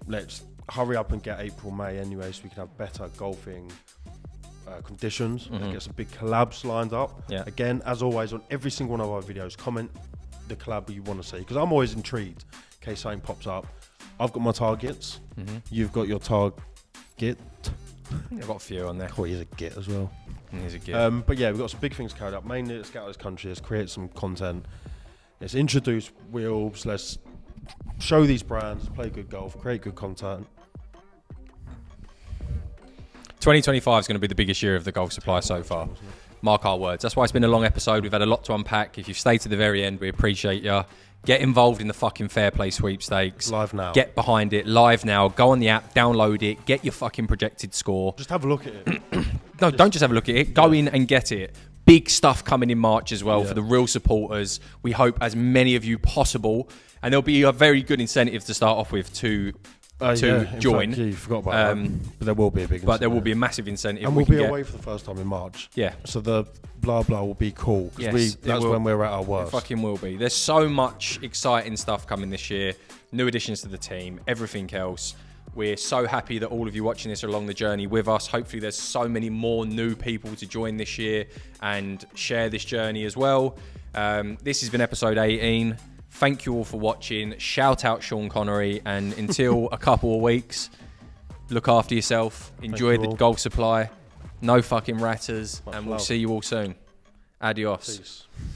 Let's hurry up and get April, May anyway, so we can have better golfing conditions. Mm-hmm. Let's get some big collabs lined up. Yeah. Again, as always, on every single one of our videos, comment the collab you want to see, because I'm always intrigued in case something pops up. I've got my targets. Mm-hmm. You've got your target. I've got a few on there. Oh, he's a git as well. Here's a gift. But yeah, we've got some big things carried up. Mainly, let's get out of this country. Let's create some content. Let's introduce Wheels. Let's show these brands. Play good golf. Create good content. 2025 is going to be the biggest year of the golf supply so far. Mark our words. That's why it's been a long episode. We've had a lot to unpack. If you've stayed to the very end, we appreciate you. Get involved in the fucking Fairplay sweepstakes. Live now. Get behind it. Live now. Go on the app. Download it. Get your fucking projected score. Just have a look at it. No, don't just have a look at it. Go in and get it. Big stuff coming in March as well for the real supporters. We hope as many of you possible. And there'll be a very good incentive to start off with to join. Fact, you forgot about that. But there will be a big incentive. But there will be a massive incentive. And we'll be away for the first time in March. Yeah. So the blah blah will be cool. Yes, that's when we're at our It worst. fucking will be. There's so much exciting stuff coming this year. New additions to the team, everything else. We're so happy that all of you watching this are along the journey with us. Hopefully there's so many more new people to join this year and share this journey as well. This has been episode 18. Thank you all for watching. Shout out Sean Connery. And until a couple of weeks, look after yourself. Enjoy the golf supply. No fucking ratters. And we'll see you all soon. Adios. Peace.